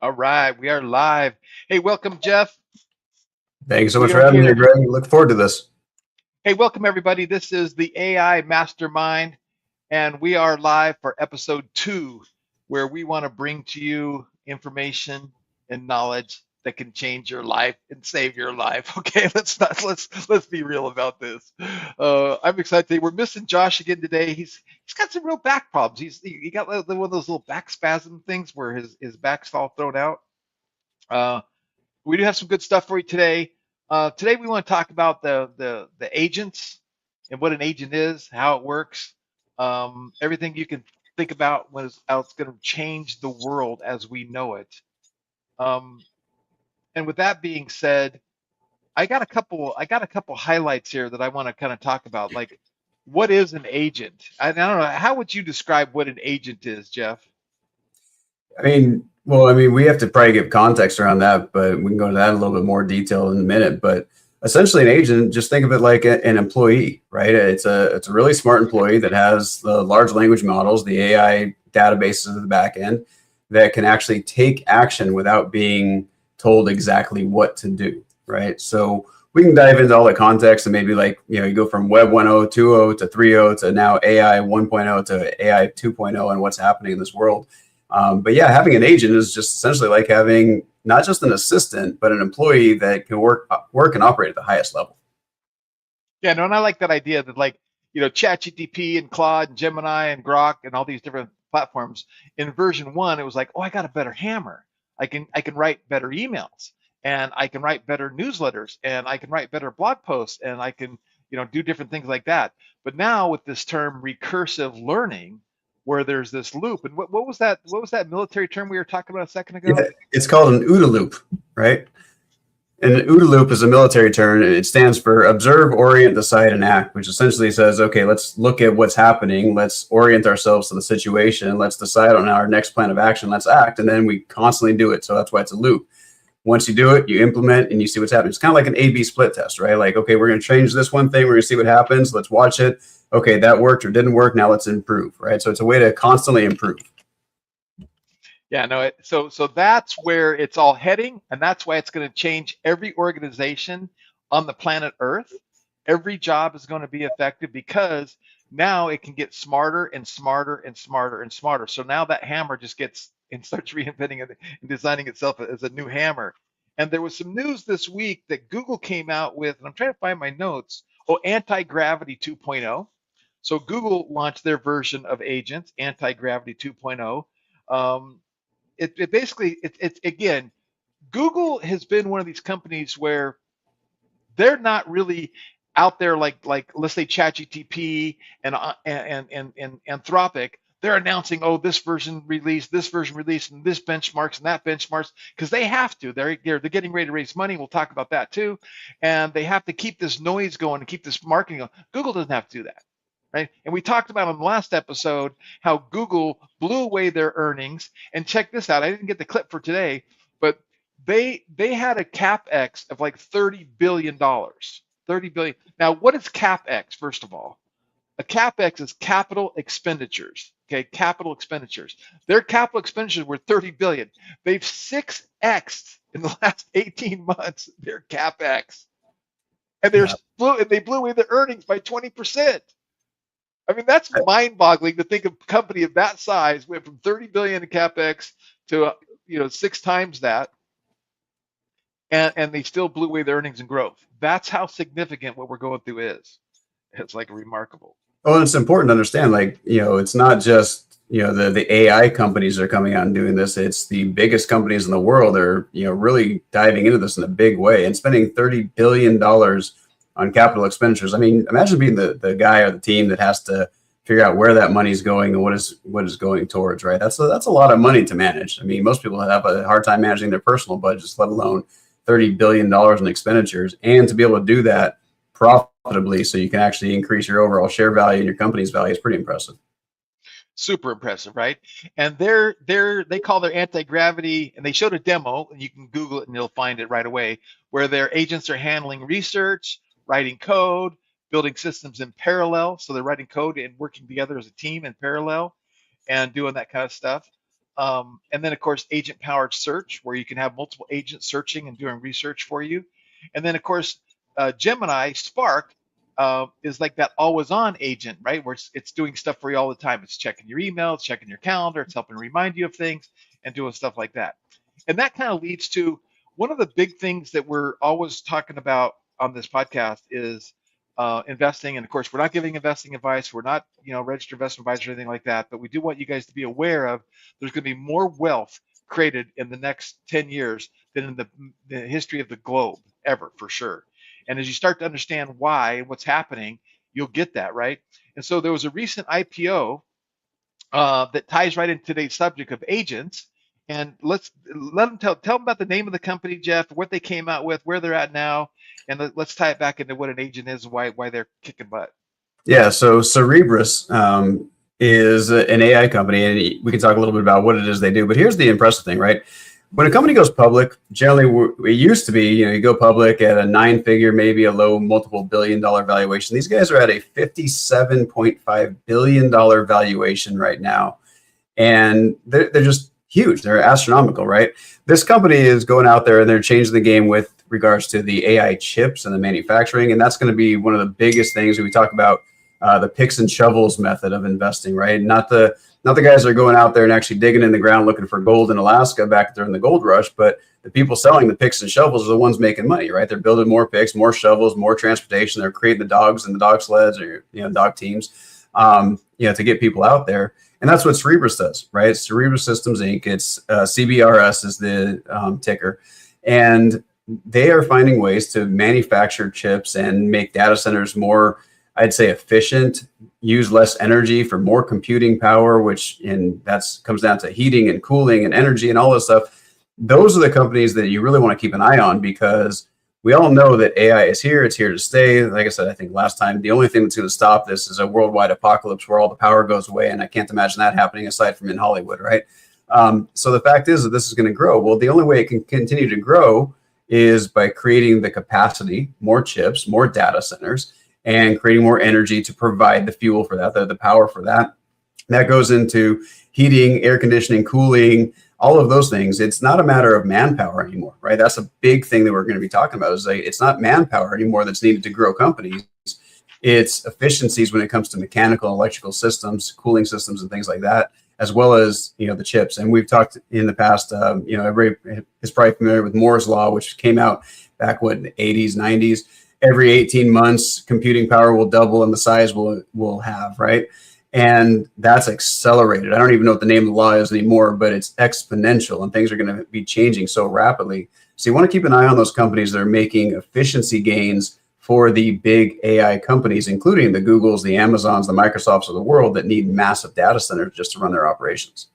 All right, we are live. Hey, welcome, Jeff. Thanks so much We for are having me, here. Greg. Look forward to this. Hey, welcome, everybody. This is the AI Mastermind, and we are live for episode 2, where we want to bring to you information and knowledge that can change your life and save your life. Okay, let's be real about this. I'm excited. We're missing Josh again today. He's got some real back problems. He got one of those little back spasm things where his back's all thrown out. Uh, we do have some good stuff for you today. Today we want to talk about the agents and what an agent is, how it works, everything you can think about when how it's going to change the world as we know it. Um, and with that being said, I got a couple highlights here that I want to kind of talk about. Like, what is an agent? I don't know. How would you describe what an agent is, Jeff? We have to probably give context around that, but we can go into that in a little bit more detail in a minute. But essentially, an agent, just think of it like an employee, right? It's a really smart employee that has the large language models, the AI databases at the back end that can actually take action without being told exactly what to do, right? So we can dive into all the context and maybe you go from Web 1.0, 2.0 to 3.0 to now AI 1.0 to AI 2.0 and what's happening in this world. But yeah, having an agent is just essentially like having not just an assistant, but an employee that can work and operate at the highest level. Yeah, no, and I like that idea that ChatGPT and Claude and Gemini and Grok and all these different platforms. In version 1, it was like, oh, I got a better hammer. I can write better emails and I can write better newsletters and I can write better blog posts and I can, do different things like that. But now with this term recursive learning, where there's this loop, and what was that? What was that military term we were talking about a second Yeah, ago? it's called an OODA loop, right? And an OODA loop is a military term. And it stands for observe, orient, decide, and act, which essentially says, okay, let's look at what's happening. Let's orient ourselves to the situation. Let's decide on our next plan of action. Let's act. And then we constantly do it. So that's why it's a loop. Once you do it, you implement and you see what's happening. It's kind of like an A/B split test, right? Like, okay, we're going to change this one thing. We're going to see what happens. Let's watch it. Okay, that worked or didn't work. Now let's improve, right? So it's a way to constantly improve. Yeah, no, so that's where it's all heading, and that's why it's going to change every organization on the planet Earth. Every job is going to be affected because now it can get smarter and smarter and smarter and smarter. So now that hammer just gets and starts reinventing it and designing itself as a new hammer. And there was some news this week that Google came out with, and I'm trying to find my notes. Oh, anti-gravity 2.0. So Google launched their version of agents, anti-gravity 2.0. It basically it's again, Google has been one of these companies where they're not really out there like let's say ChatGPT and Anthropic. They're announcing, oh, this version released, and this benchmarks and that benchmarks because they have to. They're getting ready to raise money. We'll talk about that too, and they have to keep this noise going and keep this marketing going. Google doesn't have to do that, right? And we talked about on the last episode how Google blew away their earnings. And check this out. I didn't get the clip for today, but they had a capex of like $30 billion. 30 billion. Now, what is capex? First of all, a capex is capital expenditures. Okay, capital expenditures. Their capital expenditures were 30 billion. They've 6x'd in the last 18 months their capex, and Yeah. they blew away their earnings by 20%. I mean, that's mind-boggling to think a company of that size went from 30 billion in capex to 6 times that, and they still blew away their earnings and growth. That's how significant what we're going through is. It's like remarkable. Well, it's important to understand, it's not just, the AI companies that are coming out and doing this. It's the biggest companies in the world that are, really diving into this in a big way and spending $30 billion on capital expenditures. I mean, imagine being the guy or the team that has to figure out where that money is going and what is going towards, right? That's a lot of money to manage. I mean, most people have a hard time managing their personal budgets, let alone $30 billion in expenditures. And to be able to do that profitably so you can actually increase your overall share value and your company's value is pretty impressive. Super impressive, right? And they call their anti-gravity, and they showed a demo, and you can Google it and you'll find it right away, where their agents are handling research, writing code, building systems in parallel. So they're writing code and working together as a team in parallel and doing that kind of stuff. And then, of course, agent powered search, where you can have multiple agents searching and doing research for you. And then, of course, Gemini Spark is like that always on agent, right? Where it's doing stuff for you all the time. It's checking your email, it's checking your calendar, it's helping remind you of things and doing stuff like that. And that kind of leads to one of the big things that we're always talking about on this podcast is investing. And of course, we're not giving investing advice. We're not, registered investment advisors or anything like that. But we do want you guys to be aware of there's going to be more wealth created in the next 10 years than in the history of the globe ever, for sure. And as you start to understand why and what's happening, you'll get that, right? And so there was a recent IPO that ties right into today's subject of agents. And let's let them tell them about the name of the company, Jeff, what they came out with, where they're at now, and let's tie it back into what an agent is and why they're kicking butt. Yeah, so Cerebrus is an AI company, and we can talk a little bit about what it is they do. But here's the impressive thing, right? When a company goes public, generally it used to be, you go public at a 9-figure, maybe a low multiple $1 billion valuation. These guys are at a $57.5 billion valuation right now, and they're just huge. They're astronomical, right? This company is going out there and they're changing the game with regards to the AI chips and the manufacturing, and that's going to be one of the biggest things that we talk about. The picks and shovels method of investing, right? Not the guys that are going out there and actually digging in the ground looking for gold in Alaska back during the gold rush, but the people selling the picks and shovels are the ones making money, right? They're building more picks, more shovels, more transportation. They're creating the dogs and the dog sleds, or dog teams, to get people out there. And that's what Cerebrus does, right? Cerebrus Systems Inc. It's CBRS is the ticker, and they are finding ways to manufacture chips and make data centers more, I'd say, efficient, use less energy for more computing power, which comes down to heating and cooling and energy and all this stuff. Those are the companies that you really want to keep an eye on, because we all know that AI is here. It's here to stay. Like I said, I think last time, the only thing that's going to stop this is a worldwide apocalypse where all the power goes away. And I can't imagine that happening aside from in Hollywood, right? So the fact is that this is going to grow. Well, the only way it can continue to grow is by creating the capacity, more chips, more data centers, and creating more energy to provide the fuel for that, the power for that. That goes into heating, air conditioning, cooling, all of those things. It's not a matter of manpower anymore, right? That's a big thing that we're going to be talking about, is like, it's not manpower anymore that's needed to grow companies. It's efficiencies when it comes to mechanical, electrical systems, cooling systems, and things like that, as well as, the chips. And we've talked in the past, everybody is probably familiar with Moore's Law, which came out back, in the 80s, 90s. Every 18 months, computing power will double and the size will have, right? And that's accelerated. I don't even know what the name of the law is anymore, but it's exponential, and things are going to be changing so rapidly. So you want to keep an eye on those companies that are making efficiency gains for the big AI companies, including the Googles, the Amazons, the Microsofts of the world, that need massive data centers just to run their operations.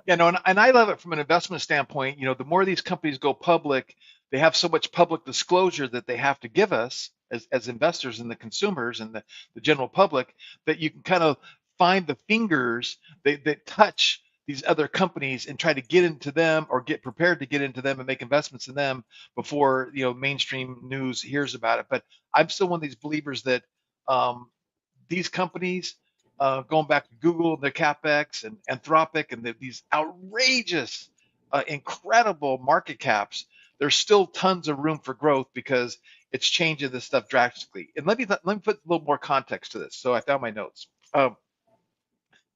Yeah, no, and I love it from an investment standpoint. The more these companies go public, they have so much public disclosure that they have to give us as investors and the consumers and the general public, that you can kind of find the fingers that touch these other companies and try to get into them, or get prepared to get into them and make investments in them before mainstream news hears about it. But I'm still one of these believers that these companies, going back to Google, their CapEx, and Anthropic, and these outrageous, incredible market caps, there's still tons of room for growth, because it's changing this stuff drastically. And let me put a little more context to this. So I found my notes.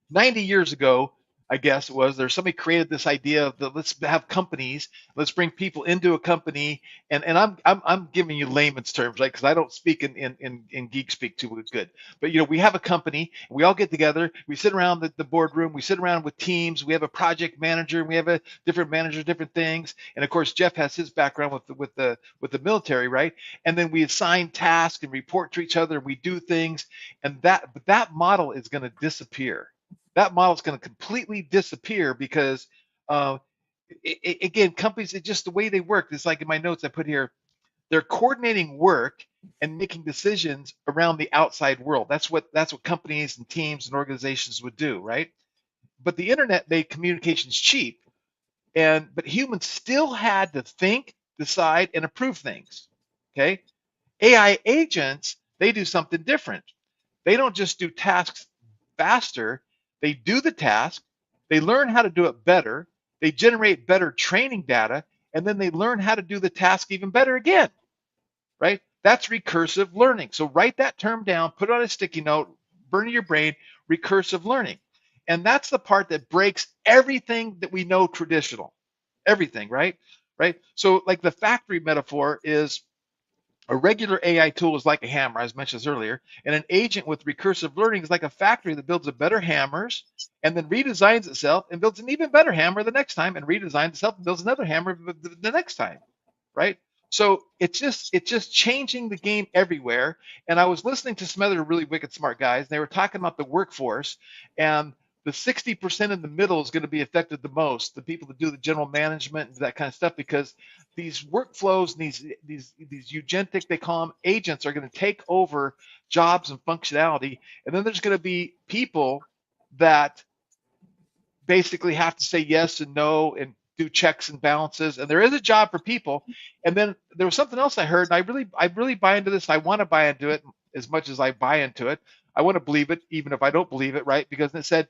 90 years ago, I guess it was, there's somebody created this idea of let's have companies, let's bring people into a company, and I'm giving you layman's terms, right? Because I don't speak in geek speak too good. But we have a company, we all get together, we sit around the boardroom, we sit around with teams, we have a project manager, we have a different managers, different things, and of course Jeff has his background with the military, right? And then we assign tasks and report to each other, and we do things, and that model is going to disappear. That model is going to completely disappear, because again, companies, it's just the way they work. It's like in my notes I put here, they're coordinating work and making decisions around the outside world. That's what companies and teams and organizations would do, right? But the internet made communications cheap, but humans still had to think, decide, and approve things. Okay, AI agents, they do something different. They don't just do tasks faster, they do the task, They learn how to do it better. They generate better training data, and then they learn how to do the task even better again, right? That's recursive learning. So write that term down, put it on a sticky note, burn in your brain, recursive learning. And that's the part that breaks everything that we know traditional. Everything, right? Right? So like the factory metaphor is a regular AI tool is like a hammer, as mentioned earlier, and an agent with recursive learning is like a factory that builds a better hammers and then redesigns itself and builds an even better hammer the next time and redesigns itself and builds another hammer the next time, right? So it's just changing the game everywhere. And I was listening to some other really wicked smart guys, and they were talking about the workforce, and the 60% in the middle is going to be affected the most, the people that do the general management and that kind of stuff, because these workflows and these eugentic, they call them agents, are going to take over jobs and functionality. And then there's going to be people that basically have to say yes and no and do checks and balances. And there is a job for people. And then there was something else I heard, and I really buy into this. I want to buy into it as much as I buy into it. I want to believe it, even if I don't believe it, right? Because it said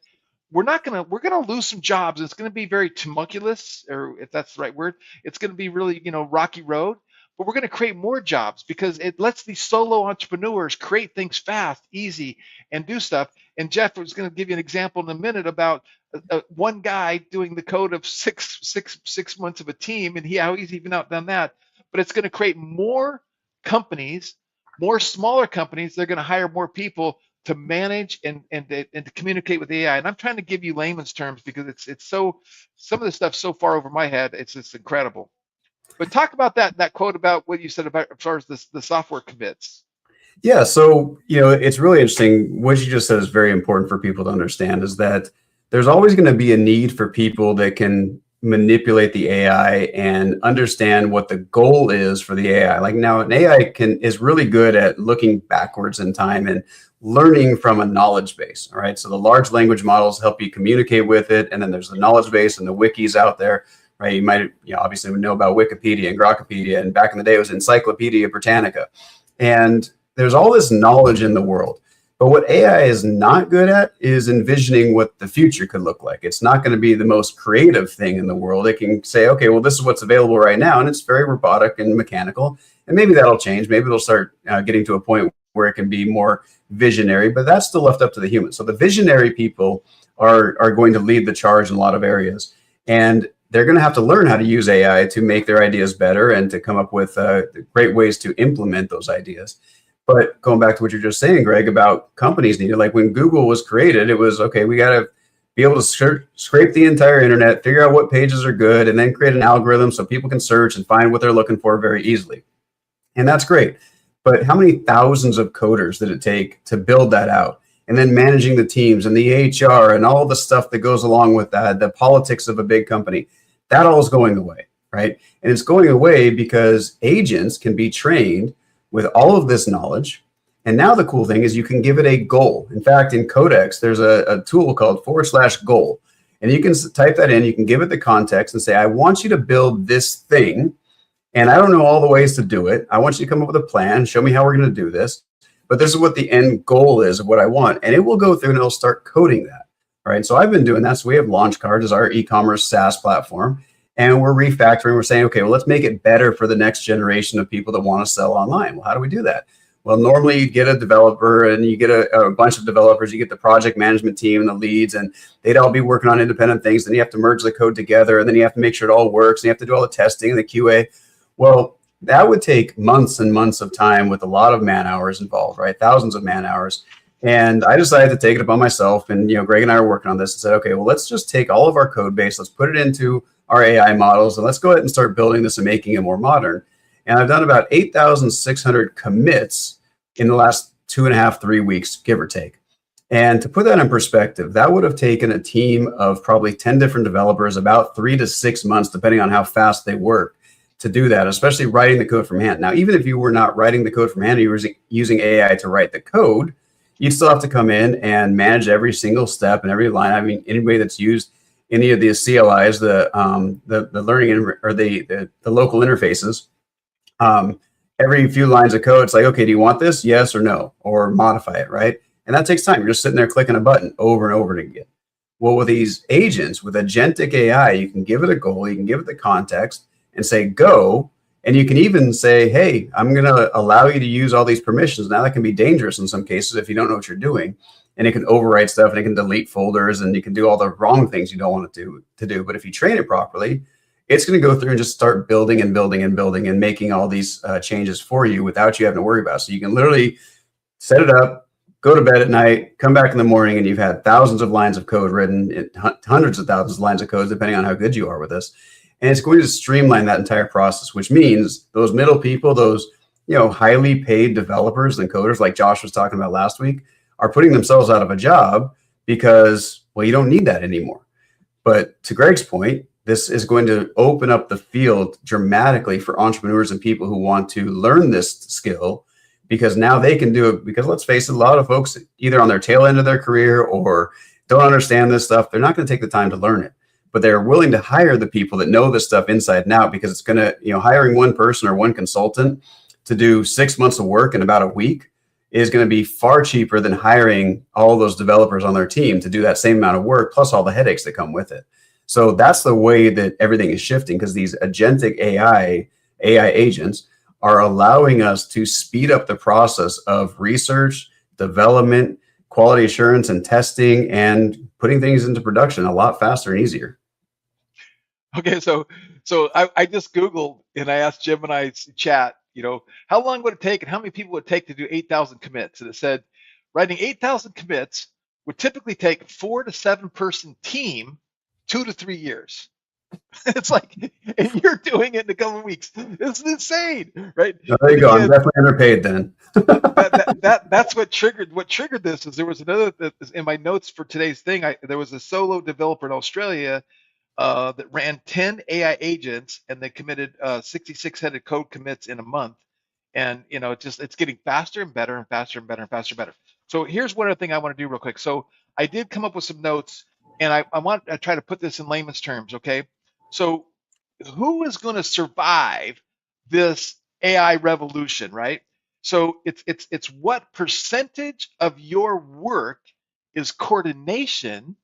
we're gonna lose some jobs. It's gonna be very tumultuous, or if that's the right word, it's gonna be really, rocky road. But we're gonna create more jobs because it lets these solo entrepreneurs create things fast, easy, and do stuff. And Jeff was gonna give you an example in a minute about one guy doing the code of six months of a team, and how he's even outdone that. But it's gonna create more companies, more smaller companies. They're gonna hire more people to manage and to communicate with AI. And I'm trying to give you layman's terms because it's so, some of the stuff's so far over my head. It's just incredible. But talk about that quote about what you said about as far as the software commits. Yeah, so it's really interesting. What you just said is very important for people to understand, is that there's always going to be a need for people that can manipulate the AI and understand what the goal is for the AI. Like now, an AI is really good at looking backwards in time and learning from a knowledge base. All right, so the large language models help you communicate with it, and then there's the knowledge base and the wikis out there. Right, you might obviously know about Wikipedia and Grokopedia, and back in the day it was Encyclopedia Britannica, and there's all this knowledge in the world. But what AI is not good at is envisioning what the future could look like. It's not going to be the most creative thing in the world. It can say, okay, well, this is what's available right now, and it's very robotic and mechanical, and maybe that'll change. Maybe it'll start getting to a point where it can be more visionary, but that's still left up to the humans. So the visionary people are going to lead the charge in a lot of areas, and they're going to have to learn how to use AI to make their ideas better and to come up with great ways to implement those ideas. But going back to what you're just saying, Greg, about companies needed, like when Google was created, it was, okay, we got to be able to scrape the entire internet, figure out what pages are good, and then create an algorithm so people can search and find what they're looking for very easily. And that's great. But how many thousands of coders did it take to build that out? And then managing the teams and the HR and all the stuff that goes along with that, the politics of a big company, that all is going away, right? And it's going away because agents can be trained with all of this knowledge. And now the cool thing is you can give it a goal. In fact, in Codex, there's a tool called /goal. And you can type that in, you can give it the context and say, I want you to build this thing. And I don't know all the ways to do it. I want you to come up with a plan, show me how we're going to do this. But this is what the end goal is of what I want. And it will go through and it'll start coding that. All right. So I've been doing that. So we have Launchcard as our e-commerce SaaS platform. And we're refactoring. We're saying, okay, well, let's make it better for the next generation of people that want to sell online. Well, how do we do that? Well, normally you get a developer and you get a bunch of developers. You get the project management team and the leads, and they'd all be working on independent things. Then you have to merge the code together, and then you have to make sure it all works. And you have to do all the testing and the QA. Well, that would take months and months of time with a lot of man hours involved, right? Thousands of man hours. And I decided to take it upon myself. And, Greg and I are working on this and said, okay, well, let's just take all of our code base. Let's put it into our AI models, and let's go ahead and start building this and making it more modern. And I've done about 8,600 commits in the last 2.5, 3 weeks, give or take. And to put that in perspective, that would have taken a team of probably 10 different developers about 3 to 6 months, depending on how fast they work, to do that, especially writing the code from hand. Now, even if you were not writing the code from hand, you were using AI to write the code, you'd still have to come in and manage every single step and every line. I mean, anybody that's used any of the CLIs, the learning or the local interfaces, every few lines of code, it's like, okay, do you want this? Yes or no, or modify it, right? And that takes time. You're just sitting there clicking a button over and over again. Well, with these agents, with agentic AI, you can give it a goal, you can give it the context and say, go. And you can even say, hey, I'm going to allow you to use all these permissions. Now, that can be dangerous in some cases if you don't know what you're doing. And it can overwrite stuff and it can delete folders and you can do all the wrong things you don't want to do. But if you train it properly, it's going to go through and just start building and building and building and making all these changes for you without you having to worry about it. So you can literally set it up, go to bed at night, come back in the morning, and you've had thousands of lines of code written, hundreds of thousands of lines of code, depending on how good you are with this. And it's going to streamline that entire process, which means those middle people, those highly paid developers and coders, like Josh was talking about last week, are putting themselves out of a job because, well, you don't need that anymore. But to Greg's point, this is going to open up the field dramatically for entrepreneurs and people who want to learn this skill, because now they can do it. Because let's face it, a lot of folks either on their tail end of their career or don't understand this stuff. They're not going to take the time to learn it, but they're willing to hire the people that know this stuff inside and out, because it's going to, hiring one person or one consultant to do 6 months of work in about a week is going to be far cheaper than hiring all those developers on their team to do that same amount of work, plus all the headaches that come with it. So that's the way that everything is shifting, because these agentic AI agents are allowing us to speed up the process of research, development, quality assurance, and testing, and putting things into production a lot faster and easier. Okay, so I just Googled and I asked Gemini's chat, how long would it take and how many people would it take to do 8,000 commits? And it said writing 8,000 commits would typically take 4 to 7 person team 2 to 3 years. It's like, and you're doing it in a couple of weeks. It's insane, right? There you go. I'm definitely underpaid then. That's what triggered this. Is there was another in my notes for today's thing. There was a solo developer in Australia that ran 10 AI agents, and they committed 6,600 code commits in a month. And it's getting faster and better and faster and better and faster and better. So here's one other thing I want to do real quick. So I did come up with some notes, and I want to try to put this in layman's terms. Okay, so who is going to survive this AI revolution, right? So it's what percentage of your work is coordination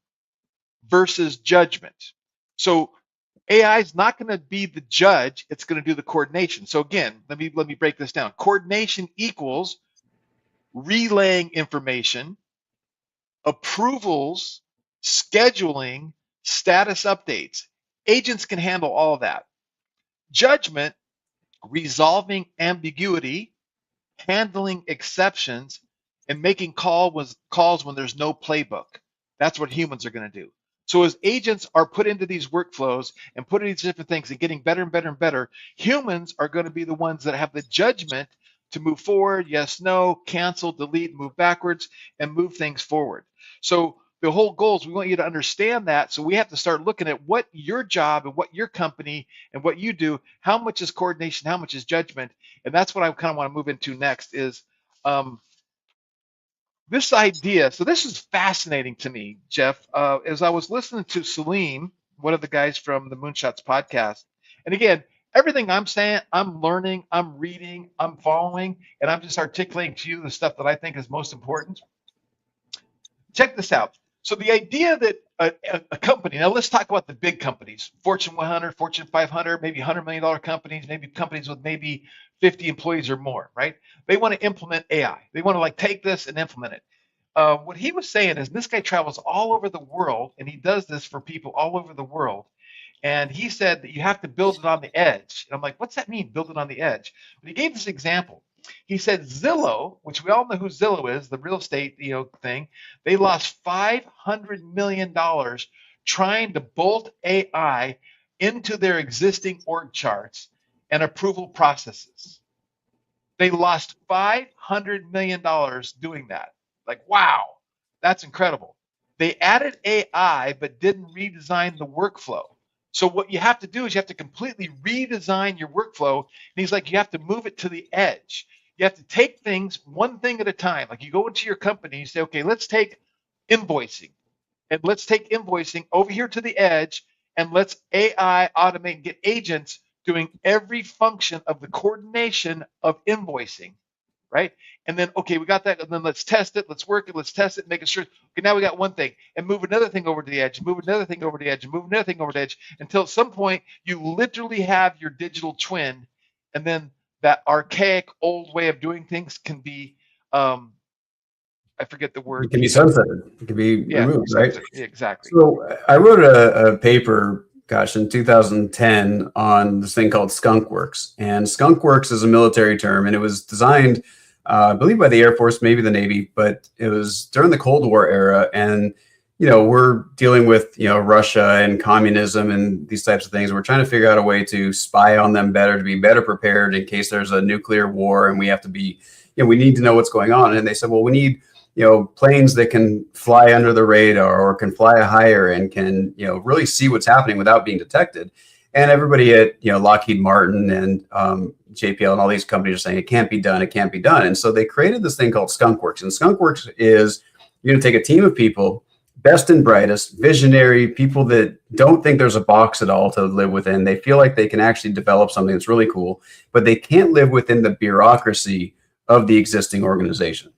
versus judgment. So AI is not going to be the judge; it's going to do the coordination. So again, let me break this down. Coordination equals relaying information, approvals, scheduling, status updates. Agents can handle all of that. Judgment, resolving ambiguity, handling exceptions, and making calls when there's no playbook. That's what humans are going to do. So as agents are put into these workflows and put in these different things and getting better and better and better, humans are going to be the ones that have the judgment to move forward, yes, no, cancel, delete, move backwards, and move things forward. So the whole goal is we want you to understand that. So we have to start looking at what your job and what your company and what you do, how much is coordination, how much is judgment. And that's what I kind of want to move into next is this idea. So this is fascinating to me, Jeff. As I was listening to Salim, one of the guys from the Moonshots podcast, and again, everything I'm saying, I'm learning, I'm reading, I'm following, and I'm just articulating to you the stuff that I think is most important. Check this out. So the idea that a company, now let's talk about the big companies, Fortune 100, Fortune 500, maybe $100 million companies, maybe companies with maybe 50 employees or more, right? They want to implement AI. They want to like take this and implement it. What he was saying is this guy travels all over the world, and he does this for people all over the world. And he said that you have to build it on the edge. And I'm like, what's that mean, build it on the edge? But he gave this example. He said Zillow, which we all know who Zillow is, the real estate thing, they lost $500 million trying to bolt AI into their existing org charts and approval processes. They lost $500 million doing that. Like, wow, that's incredible. They added AI but didn't redesign the workflow. So what you have to do is you have to completely redesign your workflow. And he's like, you have to move it to the edge. You have to take things one thing at a time. Like you go into your company, you say, okay, let's take invoicing. And let's take invoicing over here to the edge, and let's AI automate and get agents doing every function of the coordination of invoicing, right? And then, okay, we got that, and then let's test it, let's work it, let's test it, making sure, okay, now we got one thing, and move another thing over to the edge, move another thing over to the edge, and move another thing over to the edge, until at some point you literally have your digital twin, and then that archaic old way of doing things can be, I forget the It word, can be the, sunsetted. It can be yeah, removed, right? sunset, yeah, exactly. So I wrote a paper, gosh, in 2010 on this thing called Skunk Works. And Skunk Works is a military term, and it was designed, I believe, by the Air Force, maybe the Navy, but it was during the Cold War era. And, we're dealing with, Russia and communism and these types of things. We're trying to figure out a way to spy on them better, to be better prepared in case there's a nuclear war, and we have to be, we need to know what's going on. And they said, well, we need planes that can fly under the radar or can fly higher and can, really see what's happening without being detected. And everybody at, Lockheed Martin and JPL and all these companies are saying it can't be done, it can't be done. And so they created this thing called Skunk Works. And Skunk Works is you're going to take a team of people, best and brightest, visionary, people that don't think there's a box at all to live within. They feel like they can actually develop something that's really cool, but they can't live within the bureaucracy of the existing organization.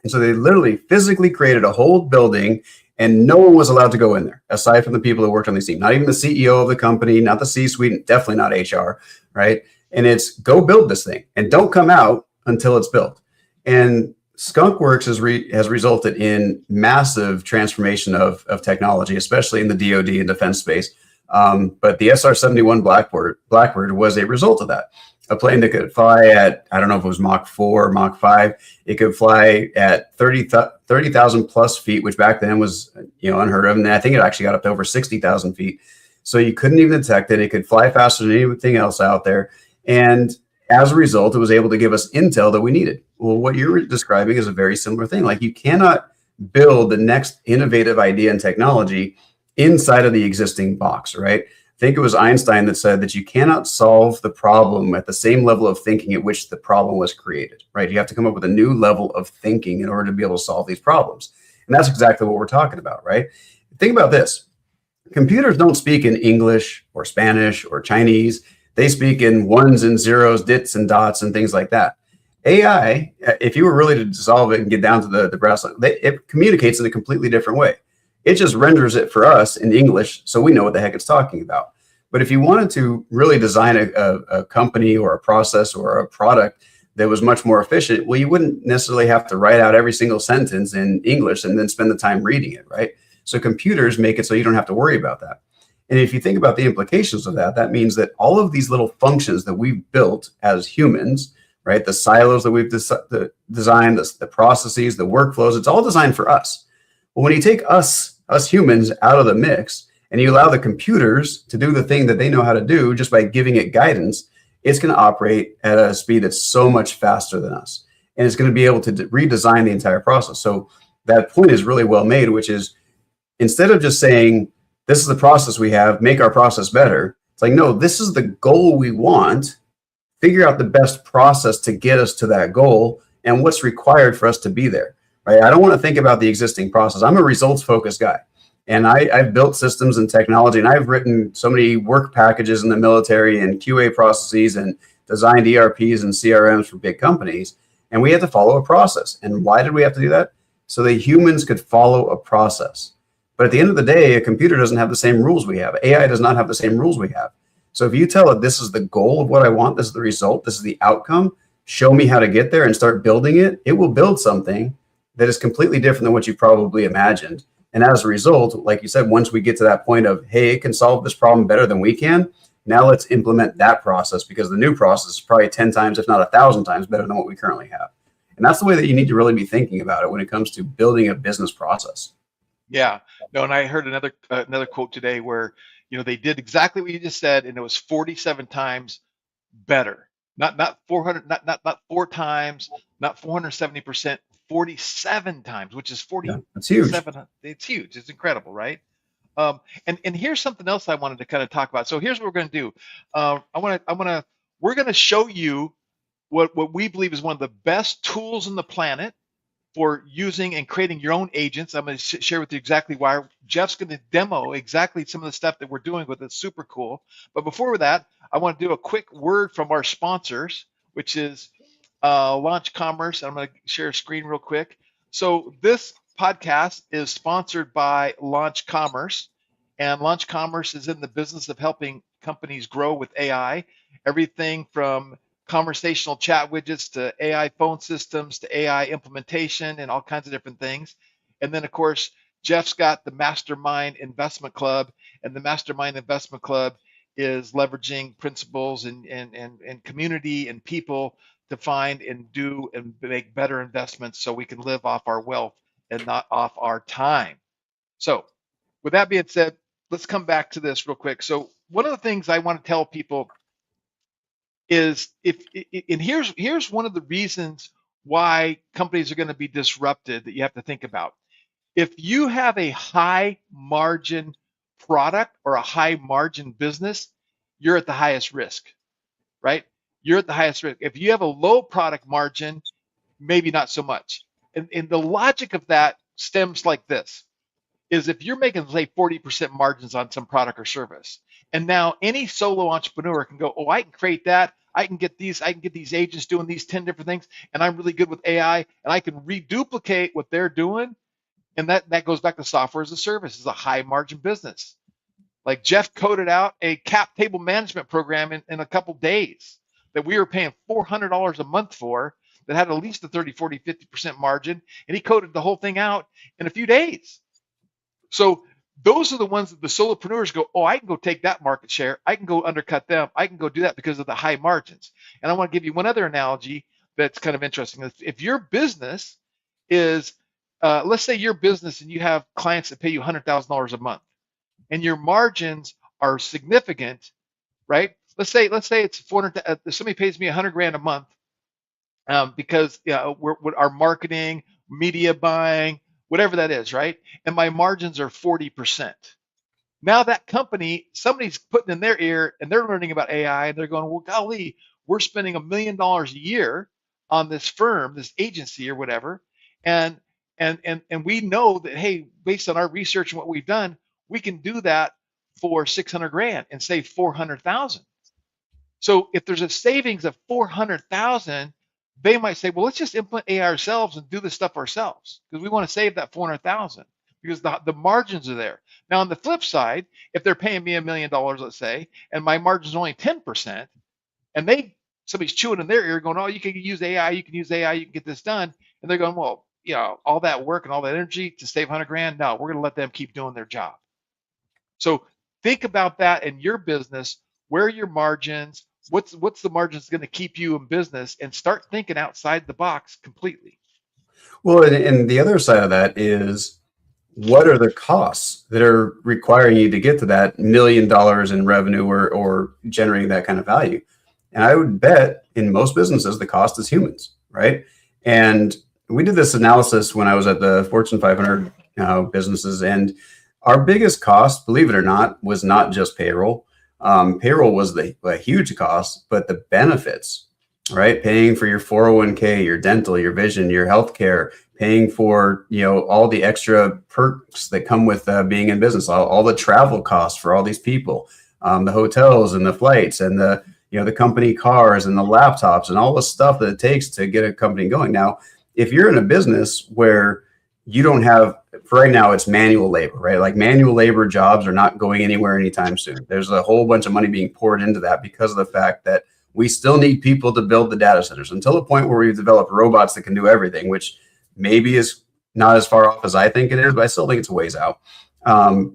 And so they literally physically created a whole building, and no one was allowed to go in there aside from the people that worked on this team, not even the CEO of the company, not the C-suite, definitely not HR, right? And it's go build this thing and don't come out until it's built. And Skunkworks has resulted in massive transformation of technology, especially in the DoD and defense space. But the SR-71 Blackbird was a result of that. A plane that could fly at, I don't know if it was Mach 4 or Mach 5. It could fly at 30,000 plus feet, which back then was, unheard of. And I think it actually got up to over 60,000 feet. So you couldn't even detect it. It could fly faster than anything else out there. And as a result, it was able to give us intel that we needed. Well, what you're describing is a very similar thing. Like, you cannot build the next innovative idea and technology inside of the existing box, right? I think it was Einstein that said that you cannot solve the problem at the same level of thinking at which the problem was created, right? You have to come up with a new level of thinking in order to be able to solve these problems. And that's exactly what we're talking about, right? Think about this. Computers don't speak in English or Spanish or Chinese. They speak in ones and zeros, dits and dots, and things like that. AI, if you were really to dissolve it and get down to the brass, it communicates in a completely different way. It just renders it for us in English, so we know what the heck it's talking about. But if you wanted to really design a company or a process or a product that was much more efficient, well, you wouldn't necessarily have to write out every single sentence in English and then spend the time reading it, right? So computers make it so you don't have to worry about that. And if you think about the implications of that, that means that all of these little functions that we've built as humans, right, the silos that we've designed, the processes, the workflows, it's all designed for us. Well, when you take us humans out of the mix and you allow the computers to do the thing that they know how to do just by giving it guidance, it's going to operate at a speed that's so much faster than us. And it's going to be able to redesign the entire process. So that point is really well made, which is instead of just saying, this is the process we have, make our process better. It's like, no, this is the goal we want. Figure out the best process to get us to that goal and what's required for us to be there. Right? I don't want to think about the existing process. I'm a results-focused guy. And I've built systems and technology, and I've written so many work packages in the military and QA processes and designed ERPs and CRMs for big companies. And we had to follow a process. And why did we have to do that? So that humans could follow a process. But at the end of the day, a computer doesn't have the same rules we have. AI does not have the same rules we have. So if you tell it, this is the goal of what I want, this is the result, this is the outcome, show me how to get there and start building it, it will build something that is completely different than what you probably imagined. And as a result, like you said, once we get to that point of, hey, it can solve this problem better than we can, now let's implement that process, because the new process is probably 10 times, if not 1,000 times better than what we currently have. And that's the way that you need to really be thinking about it when it comes to building a business process. Yeah, no, and I heard another quote today where, they did exactly what you just said, and it was 47 times better. Not 400, not 4 times, not 470%, 47 times, which is Yeah, that's huge. 47. It's huge. It's incredible, right? And here's something else I wanted to kind of talk about. So here's what we're going to do. We're going to show you what we believe is one of the best tools on the planet for using and creating your own agents. I'm going to share with you exactly why. Jeff's going to demo exactly some of the stuff that we're doing with it. Super cool. But before that, I want to do a quick word from our sponsors, which is Launch Commerce. I'm going to share a screen real quick. So this podcast is sponsored by Launch Commerce, and Launch Commerce is in the business of helping companies grow with AI. Everything from conversational chat widgets to AI phone systems to AI implementation and all kinds of different things. And then, of course, Jeff's got the Mastermind Investment Club, and the Mastermind Investment Club is leveraging principles and community and people to find and do and make better investments so we can live off our wealth and not off our time. So, with that being said, let's come back to this real quick. So, one of the things I want to tell people is and here's one of the reasons why companies are going to be disrupted that you have to think about. If you have a high margin product or a high margin business, you're at the highest risk, right? You're at the highest risk. If you have a low product margin, maybe not so much. And the logic of that stems like this is if you're making, say, 40% margins on some product or service, and now any solo entrepreneur can go, oh, I can create that. I can get these agents doing these 10 different things, and I'm really good with AI, and I can reduplicate what they're doing. And that goes back to software as a service. It's a high margin business. Like Jeff coded out a cap table management program in a couple days that we were paying $400 a month for that had at least a 30, 40, 50% margin. And he coded the whole thing out in a few days. So those are the ones that the solopreneurs go, oh, I can go take that market share. I can go undercut them. I can go do that because of the high margins. And I want to give you one other analogy that's kind of interesting. If your business is, let's say your business and you have clients that pay you $100,000 a month and your margins are significant, right? Let's say it's 400. Somebody pays me 100 grand a month because our marketing, media buying, whatever that is, right? And my margins are 40%. Now that company, somebody's putting in their ear and they're learning about AI and they're going, well, golly, we're spending $1 million a year on this firm, this agency or whatever, and we know that, hey, based on our research and what we've done, we can do that for 600 grand and save 400,000. So if there's a savings of 400,000, they might say, well, let's just implement AI ourselves and do this stuff ourselves because we want to save that 400,000 because the margins are there. Now, on the flip side, if they're paying me $1 million, let's say, and my margin is only 10%, and somebody's chewing in their ear going, oh, you can use AI, you can get this done. And they're going, well, all that work and all that energy to save 100 grand. No, we're going to let them keep doing their job. So think about that in your business. Where are your margins? What's the margins going to keep you in business, and start thinking outside the box completely. Well, and the other side of that is, what are the costs that are requiring you to get to that $1 million in revenue or generating that kind of value? And I would bet in most businesses, the cost is humans, right? And we did this analysis when I was at the Fortune 500 businesses, and our biggest cost, believe it or not, was not just payroll. Payroll was a huge cost, but the benefits, right? Paying for your 401k, your dental, your vision, your healthcare, paying for, all the extra perks that come with being in business, all the travel costs for all these people, the hotels and the flights and the company cars and the laptops and all the stuff that it takes to get a company going. Now, if you're in a business where you don't have, for right now, it's manual labor, right? Like manual labor jobs are not going anywhere anytime soon. There's a whole bunch of money being poured into that because of the fact that we still need people to build the data centers until the point where we've developed robots that can do everything, which maybe is not as far off as I think it is, but I still think it's a ways out.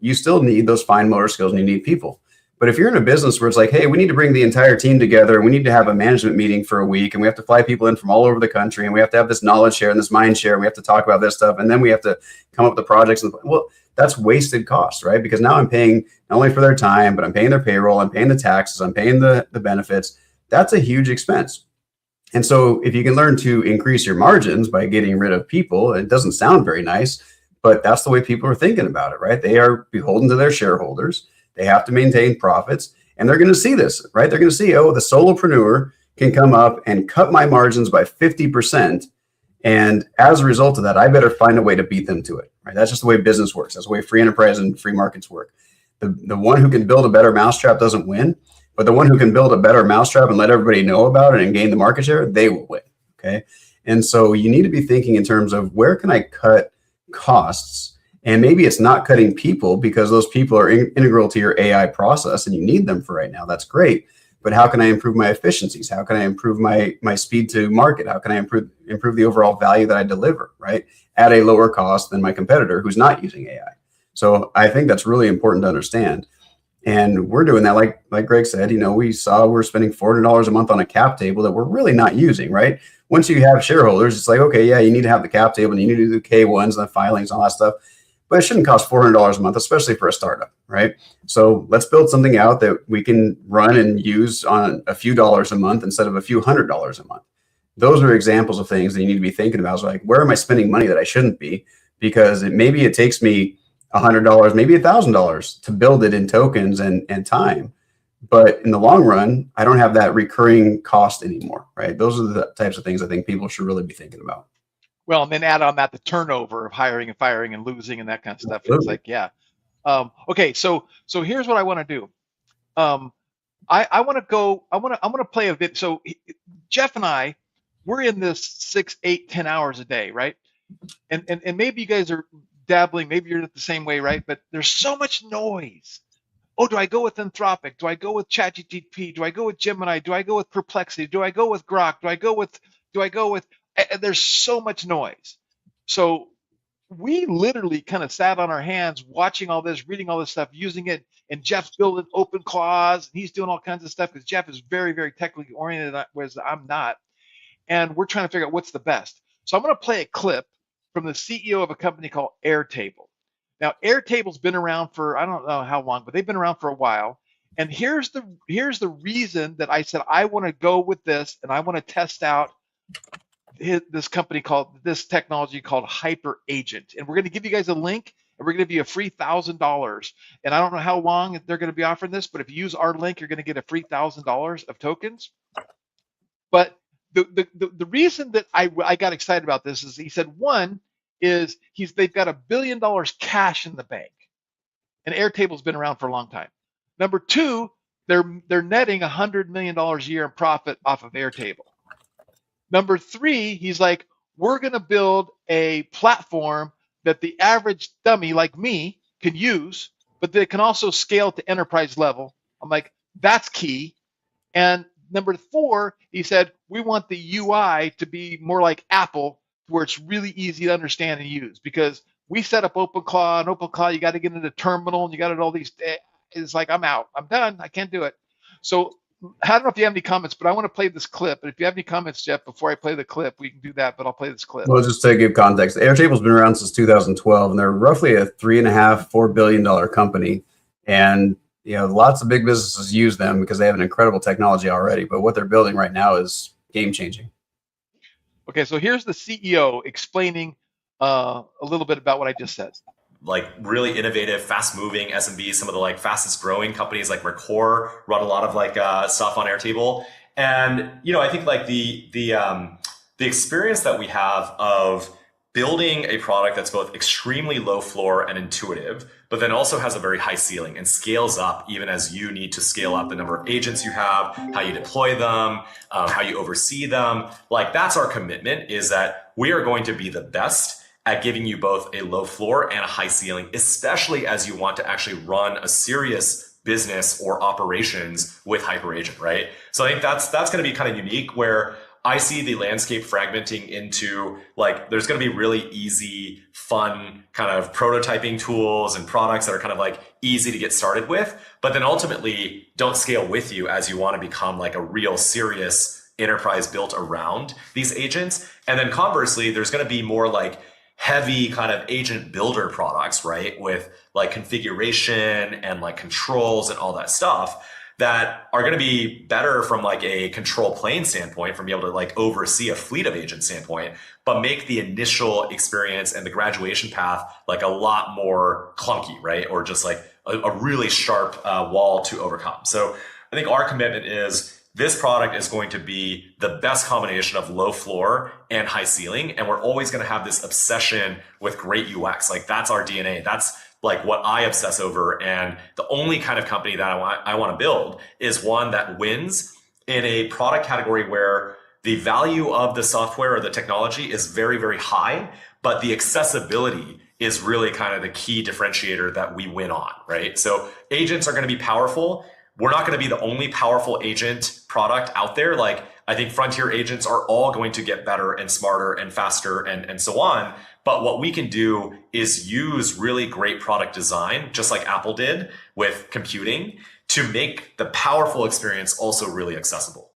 You still need those fine motor skills and you need people. But if you're in a business where it's like, hey, we need to bring the entire team together, and we need to have a management meeting for a week, and we have to fly people in from all over the country, and we have to have this knowledge share and this mind share, and we have to talk about this stuff, and then we have to come up with the projects. Well, that's wasted cost, right? Because now I'm paying not only for their time, but I'm paying their payroll, I'm paying the taxes, I'm paying the benefits. That's a huge expense. And so if you can learn to increase your margins by getting rid of people, it doesn't sound very nice, but that's the way people are thinking about it, right? They are beholden to their shareholders. They have to maintain profits, and they're going to see this, right? They're going to see, oh, the solopreneur can come up and cut my margins by 50%. And as a result of that, I better find a way to beat them to it, right? That's just the way business works. That's the way free enterprise and free markets work. The one who can build a better mousetrap doesn't win, but the one who can build a better mousetrap and let everybody know about it and gain the market share, they will win. Okay. And so you need to be thinking in terms of where can I cut costs? And maybe it's not cutting people because those people are integral to your AI process and you need them for right now. That's great. But how can I improve my efficiencies? How can I improve my speed to market? How can I improve the overall value that I deliver, right? At a lower cost than my competitor who's not using AI. So I think that's really important to understand. And we're doing that, like Greg said, we're spending $400 a month on a cap table that we're really not using, right? Once you have shareholders, it's like, okay, yeah, you need to have the cap table and you need to do the K1s and the filings and all that stuff. But it shouldn't cost $400 a month, especially for a startup, right? So let's build something out that we can run and use on a few dollars a month instead of a few $100s a month. Those are examples of things that you need to be thinking about. So like, where am I spending money that I shouldn't be? Because maybe it takes me $100, maybe $1,000 to build it in tokens and time. But in the long run, I don't have that recurring cost anymore, right? Those are the types of things I think people should really be thinking about. Well, and then add on that the turnover of hiring and firing and losing and that kind of stuff. It's Absolutely. like, yeah. Okay, so here's what I want to do. I want to go. I'm gonna play a bit. So Jeff and I, we're in this 6, 8, 10 hours a day, right? And maybe you guys are dabbling. Maybe you're the same way, right? But there's so much noise. Oh, do I go with Anthropic? Do I go with ChatGPT? Do I go with Gemini? Do I go with Perplexity? Do I go with Grok? Do I go with there's so much noise. So we literally kind of sat on our hands watching all this, reading all this stuff, using it, and Jeff's building open clause, and he's doing all kinds of stuff because Jeff is very, very technically oriented, whereas I'm not. And we're trying to figure out what's the best. So I'm going to play a clip from the CEO of a company called Airtable. Now, Airtable's been around for I don't know how long, but they've been around for a while. And here's the reason that I said I want to go with this, and I want to test out this technology called Hyper Agent. And we're going to give you guys a link, and we're going to give you a free $1,000. And I don't know how long they're going to be offering this, but if you use our link, you're going to get a free $1,000 of tokens. But the reason that I got excited about this is he said one is they've got $1 billion cash in the bank, and Airtable's been around for a long time. Number two, they're netting $100 million a year in profit off of Airtable. Number three, he's like, we're going to build a platform that the average dummy like me can use, but that can also scale to enterprise level. I'm like, that's key. And number four, he said, we want the UI to be more like Apple, where it's really easy to understand and use. Because we set up OpenClaw, and OpenClaw, you got to get into terminal, and you got to do all these. It's like, I'm out. I'm done. I can't do it. So I don't know if you have any comments, but I want to play this clip. And if you have any comments, Jeff, before I play the clip, we can do that. But I'll play this clip. Well, just to give context, Airtable's been around since 2012, and they're roughly a $3.5–4 billion company. And lots of big businesses use them because they have an incredible technology already. But what they're building right now is game changing. Okay, so here's the CEO explaining a little bit about what I just said. Like really innovative, fast moving SMBs, some of the like fastest growing companies like Recor run a lot of like stuff on Airtable. And, I think like the experience that we have of building a product that's both extremely low floor and intuitive, but then also has a very high ceiling and scales up even as you need to scale up the number of agents you have, how you deploy them, how you oversee them. Like that's our commitment, is that we are going to be the best at giving you both a low floor and a high ceiling, especially as you want to actually run a serious business or operations with HyperAgent, right? So I think that's going to be kind of unique, where I see the landscape fragmenting into like, there's going to be really easy, fun kind of prototyping tools and products that are kind of like easy to get started with, but then ultimately don't scale with you as you want to become like a real serious enterprise built around these agents. And then conversely, there's going to be more like heavy kind of agent builder products, right? With like configuration and like controls and all that stuff that are going to be better from like a control plane standpoint, from being able to like oversee a fleet of agent standpoint, but make the initial experience and the graduation path like a lot more clunky, right? Or just like a really sharp wall to overcome. So I think our commitment is this product is going to be the best combination of low floor and high ceiling. And we're always going to have this obsession with great UX. Like that's our DNA. That's like what I obsess over. And the only kind of company that I want to build is one that wins in a product category where the value of the software or the technology is very, very high, but the accessibility is really kind of the key differentiator that we win on, right? So agents are going to be powerful. We're not going to be the only powerful agent product out there. Like, I think frontier agents are all going to get better and smarter and faster and so on. But what we can do is use really great product design, just like Apple did with computing, to make the powerful experience also really accessible.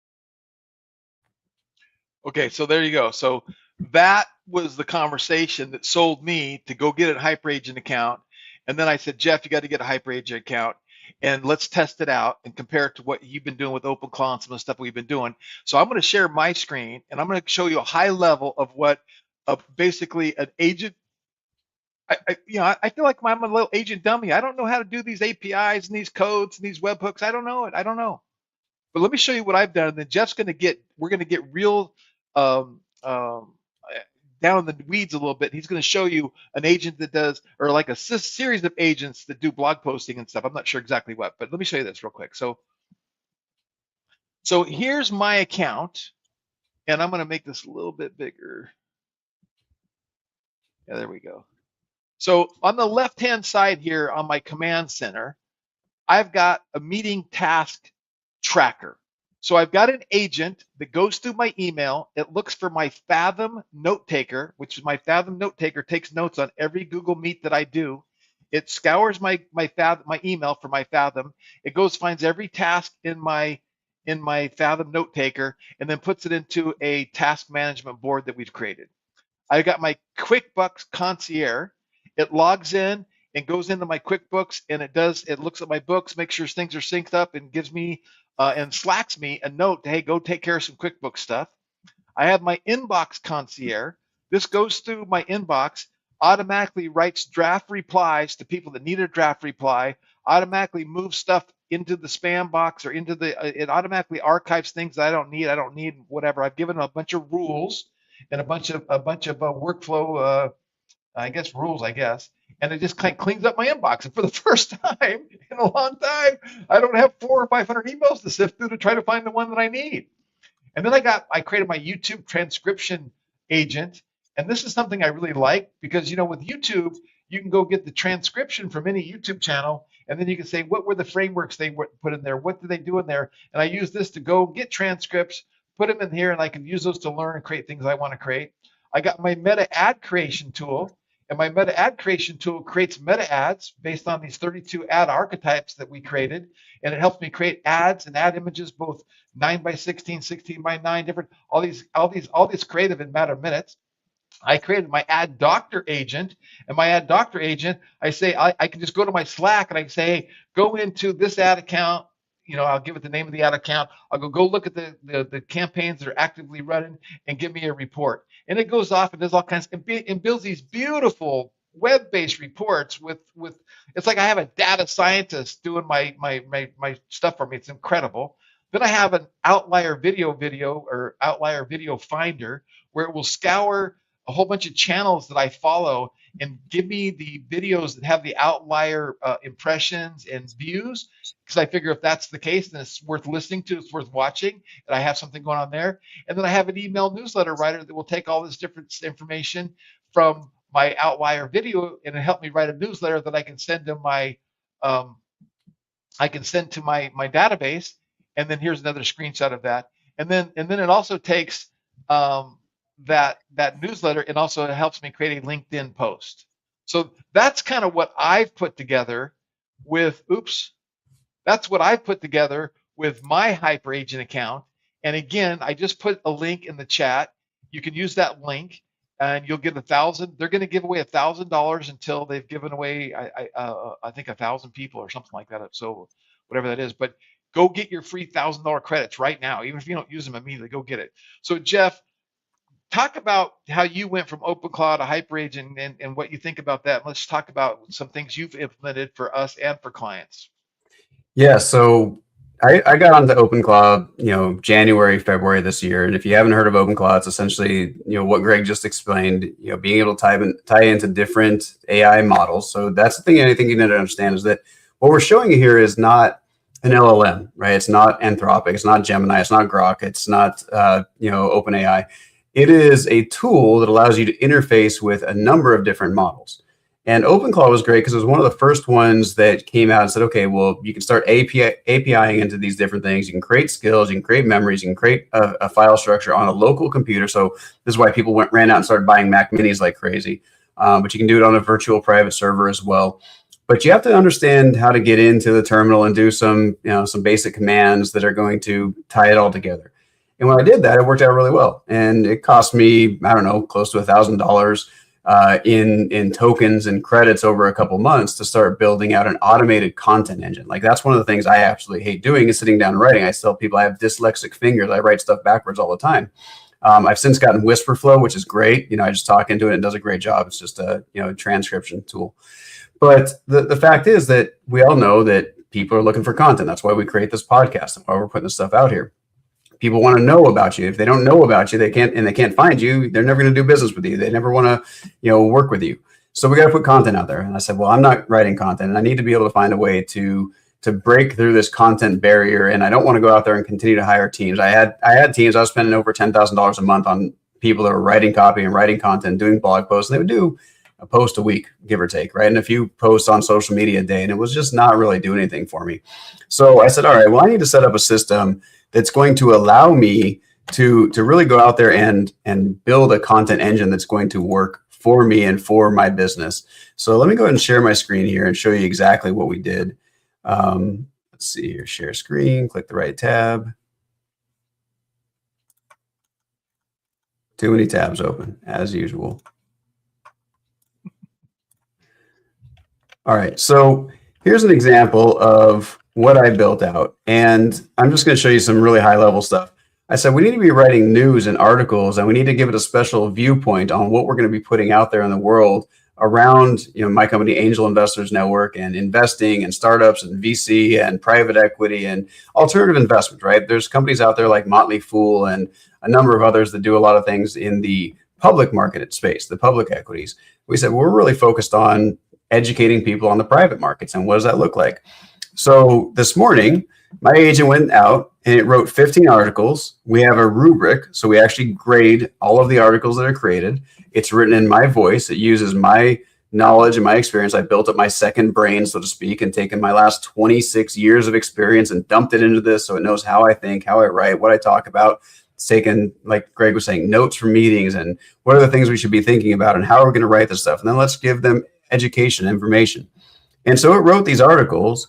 Okay, so there you go. So that was the conversation that sold me to go get a HyperAgent account. And then I said, Jeff, you got to get a HyperAgent account and let's test it out and compare it to what you've been doing with OpenClaw and some of the stuff we've been doing. So I'm going to share my screen and I'm going to show you a high level of what basically an agent. I feel like I'm a little agent dummy. I don't know how to do these APIs and these codes and these webhooks. I don't know it. I don't know. But let me show you what I've done. And then we're going to get real um, um, down in the weeds a little bit. He's going to show you an agent that does, or like a series of agents that do blog posting and stuff. I'm not sure exactly what, but let me show you this real quick. So here's my account, and I'm going to make this a little bit bigger. Yeah, there we go. So on the left-hand side here on my command center, I've got a meeting task tracker. So I've got an agent that goes through my email. It looks for my Fathom note taker, which is my Fathom note taker takes notes on every Google Meet that I do. It scours my email for my Fathom. It goes finds every task in my Fathom note taker and then puts it into a task management board that we've created. I got my QuickBooks concierge. It logs in and goes into my QuickBooks and it looks at my books, makes sure things are synced up and gives me and slacks me a note, hey, go take care of some QuickBooks stuff. I have my inbox concierge. This goes through my inbox, automatically writes draft replies to people that need a draft reply, automatically moves stuff into the spam box or into it automatically archives things that I don't need, whatever. I've given a bunch of rules and a bunch of workflow, rules, and it just kind of cleans up my inbox. And for the first time in a long time, I don't have 400 or 500 emails to sift through to try to find the one that I need. And then I created my YouTube transcription agent. And this is something I really like because, with YouTube, you can go get the transcription from any YouTube channel. And then you can say, what were the frameworks they put in there? What did they do in there? And I use this to go get transcripts, put them in here, and I can use those to learn and create things I want to create. I got my meta ad creation tool. And my meta ad creation tool creates meta ads based on these 32 ad archetypes that we created. And it helps me create ads and ad images, both 9x16, 16x9, different, all these creative in a matter of minutes. I created my ad doctor agent, and my ad doctor agent, I say, I can just go to my Slack and I can say, hey, go into this ad account. I'll give it the name of the ad account. I'll go look at the campaigns that are actively running and give me a report. And it goes off and does all kinds and builds these beautiful web-based reports with it's like I have a data scientist doing my stuff for me. It's incredible. Then I have an outlier video or outlier video finder where it will scour a whole bunch of channels that I follow and give me the videos that have the outlier impressions and views, because I figure if that's the case, then it's worth listening to, it's worth watching, and I have something going on there. And then I have an email newsletter writer that will take all this different information from my outlier video and help me write a newsletter that I can send to my my database. And then here's another screenshot of that. And then it also takes that newsletter and also it helps me create a LinkedIn post. So that's kind of what I've put together with my HyperAgent account. And again, I just put a link in the chat. You can use that link and you'll get 1,000. They're going to give away $1,000 until they've given away, I think 1,000 people or something like that. So whatever that is, but go get your free $1,000 credits right now. Even if you don't use them immediately, go get it. So Jeff, talk about how you went from OpenClaw to HyperAgent and what you think about that. Let's talk about some things you've implemented for us and for clients. Yeah, so I got onto OpenClaw, January, February this year. And if you haven't heard of OpenClaw, it's essentially, what Greg just explained, being able to tie into different AI models. So that's the thing, anything you need to understand is that what we're showing you here is not an LLM, right? It's not Anthropic, it's not Gemini, it's not Grok, it's not OpenAI. It is a tool that allows you to interface with a number of different models. And OpenClaw was great because it was one of the first ones that came out and said, okay, well, you can start APIing into these different things. You can create skills, you can create memories, you can create a file structure on a local computer. So this is why people ran out and started buying Mac Minis like crazy. But you can do it on a virtual private server as well. But you have to understand how to get into the terminal and do some basic commands that are going to tie it all together. And when I did that, it worked out really well. And it cost me, I don't know, close to $1,000 in tokens and credits over a couple months to start building out an automated content engine. Like that's one of the things I absolutely hate doing is sitting down and writing. I tell people I have dyslexic fingers. I write stuff backwards all the time. I've since gotten Whisperflow, which is great. I just talk into it and it does a great job. It's just a transcription tool. But the fact is that we all know that people are looking for content. That's why we create this podcast and why we're putting this stuff out here. People want to know about you. If they don't know about you, they can't find you. They're never going to do business with you. They never want to, work with you. So we got to put content out there. And I said, well, I'm not writing content, and I need to be able to find a way to break through this content barrier. And I don't want to go out there and continue to hire teams. I had teams. I was spending over $10,000 a month on people that were writing copy and writing content, doing blog posts. And they would do a post a week, give or take, right? And a few posts on social media a day. And it was just not really doing anything for me. So I said, all right, well, I need to set up a system that's going to allow me to really go out there and build a content engine that's going to work for me and for my business. So let me go ahead and share my screen here and show you exactly what we did. Let's see here, share screen, click the right tab. Too many tabs open, as usual. All right, so here's an example of what I built out. And I'm just going to show you some really high level stuff. I said, we need to be writing news and articles, and we need to give it a special viewpoint on what we're going to be putting out there in the world around, my company, Angel Investors Network, and investing and startups and VC and private equity and alternative investment, right? There's companies out there like Motley Fool and a number of others that do a lot of things in the public market space, the public equities. We said, well, we're really focused on educating people on the private markets. And what does that look like? So this morning, my agent went out and it wrote 15 articles. We have a rubric. So we actually grade all of the articles that are created. It's written in my voice. It uses my knowledge and my experience. I built up my second brain, so to speak, and taken my last 26 years of experience and dumped it into this. So it knows how I think, how I write, what I talk about. It's taken, like Greg was saying, notes from meetings and what are the things we should be thinking about and how are we going to write this stuff? And then let's give them education, information. And so it wrote these articles.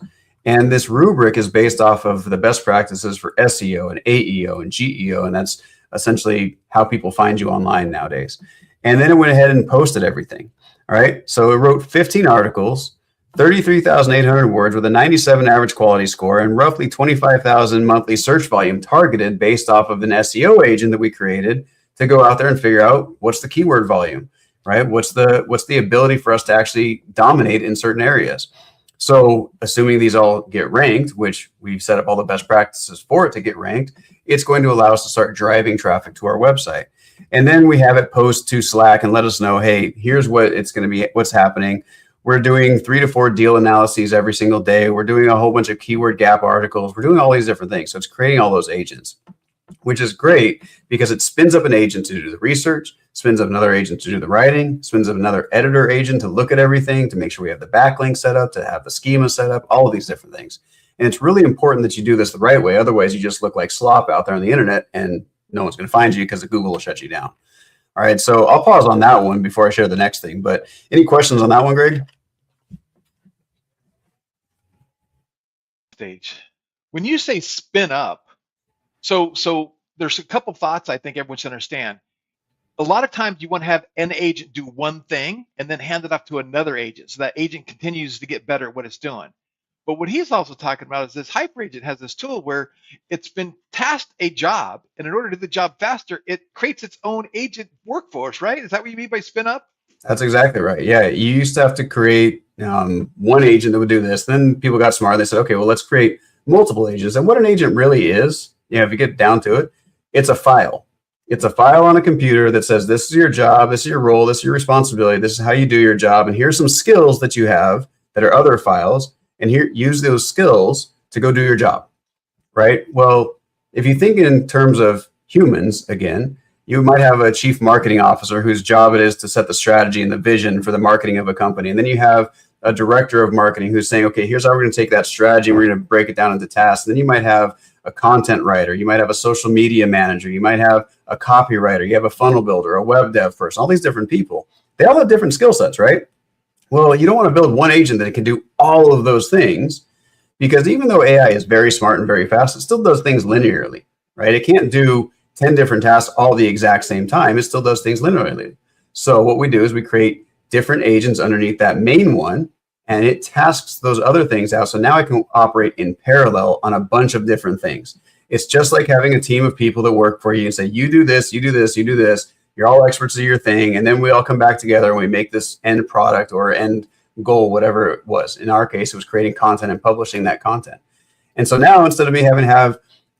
And this rubric is based off of the best practices for SEO and AEO and GEO. And that's essentially how people find you online nowadays. And then it went ahead and posted everything. All right. So it wrote 15 articles, 33,800 words with a 97 average quality score and roughly 25,000 monthly search volume targeted based off of an SEO agent that we created to go out there and figure out what's the keyword volume, right? What's the ability for us to actually dominate in certain areas. So assuming these all get ranked, which we've set up all the best practices for it to get ranked, it's going to allow us to start driving traffic to our website. And then we have it post to Slack and let us know, hey, here's what it's going to be, what's happening. We're doing 3 to 4 deal analyses every single day. We're doing a whole bunch of keyword gap articles. We're doing all these different things. So it's creating all those agents, which is great because it spins up an agent to do the research, spins up another agent to do the writing, spins up another editor agent to look at everything, to make sure we have the backlink set up, to have the schema set up, all of these different things. And it's really important that you do this the right way. Otherwise, you just look like slop out there on the internet and no one's going to find you because Google will shut you down. All right, so I'll pause on that one before I share the next thing. But any questions on that one, Greg? Stage. When you say spin up, so there's a couple thoughts I think everyone should understand. A lot of times you want to have an agent do one thing and then hand it off to another agent so that agent continues to get better at what it's doing. But what he's also talking about is this hyper agent has this tool where it's been tasked a job, and in order to do the job faster, it creates its own agent workforce, right? Is that what you mean by spin up? That's exactly right. Yeah, you used to have to create one agent that would do this. Then people got smart. They said, okay, well, let's create multiple agents. And what an agent really is, if you get down to it, it's a file. It's a file on a computer that says, this is your job, this is your role, this is your responsibility, this is how you do your job, and here's some skills that you have that are other files, and here, use those skills to go do your job, right? Well, if you think in terms of humans, again, you might have a chief marketing officer whose job it is to set the strategy and the vision for the marketing of a company. And then you have a director of marketing who's saying, okay, here's how we're going to take that strategy and we're going to break it down into tasks. And then you might have a content writer, you might have a social media manager, you might have a copywriter, you have a funnel builder, a web dev person, all these different people. They all have different skill sets, right? Well, you don't want to build one agent that can do all of those things, because even though AI is very smart and very fast, it still does things linearly, right? It can't do 10 different tasks all the exact same time. It still does things linearly. So what we do is we create different agents underneath that main one, and it tasks those other things out. So now I can operate in parallel on a bunch of different things. It's just like having a team of people that work for you and say, you do this, you do this, you do this. You're all experts of your thing. And then we all come back together and we make this end product or end goal, whatever it was. In our case, it was creating content and publishing that content. And so now instead of me having to have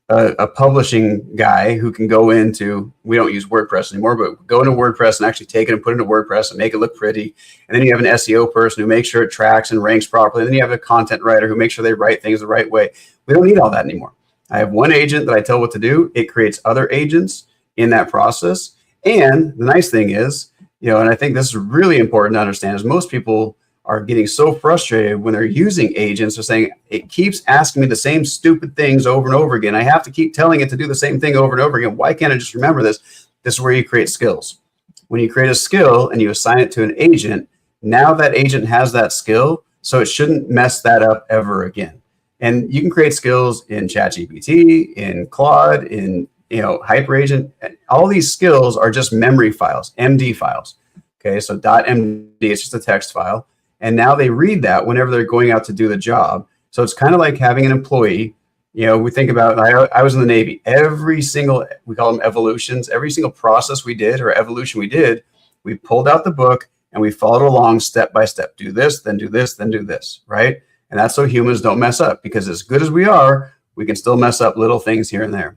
a publishing guy who can go into, we don't use WordPress anymore, but go into WordPress and actually take it and put it into WordPress and make it look pretty. And then you have an SEO person who makes sure it tracks and ranks properly. And then you have a content writer who makes sure they write things the right way. We don't need all that anymore. I have one agent that I tell what to do. It creates other agents in that process. And the nice thing is, and I think this is really important to understand, is most people are getting so frustrated when they're using agents. They're saying, it keeps asking me the same stupid things over and over again. I have to keep telling it to do the same thing over and over again. Why can't I just remember this? This is where you create skills. When you create a skill and you assign it to an agent, now that agent has that skill, so it shouldn't mess that up ever again. And you can create skills in ChatGPT, in Claude, in HyperAgent. All these skills are just memory files, MD files. Okay, so .md, it's just a text file. And now they read that whenever they're going out to do the job. So it's kind of like having an employee. We think about, I was in the Navy. Every single, we call them evolutions, every single process we did or evolution we did, we pulled out the book and we followed along step by step. Do this, then do this, then do this, right? And that's so humans don't mess up, because as good as we are, we can still mess up little things here and there.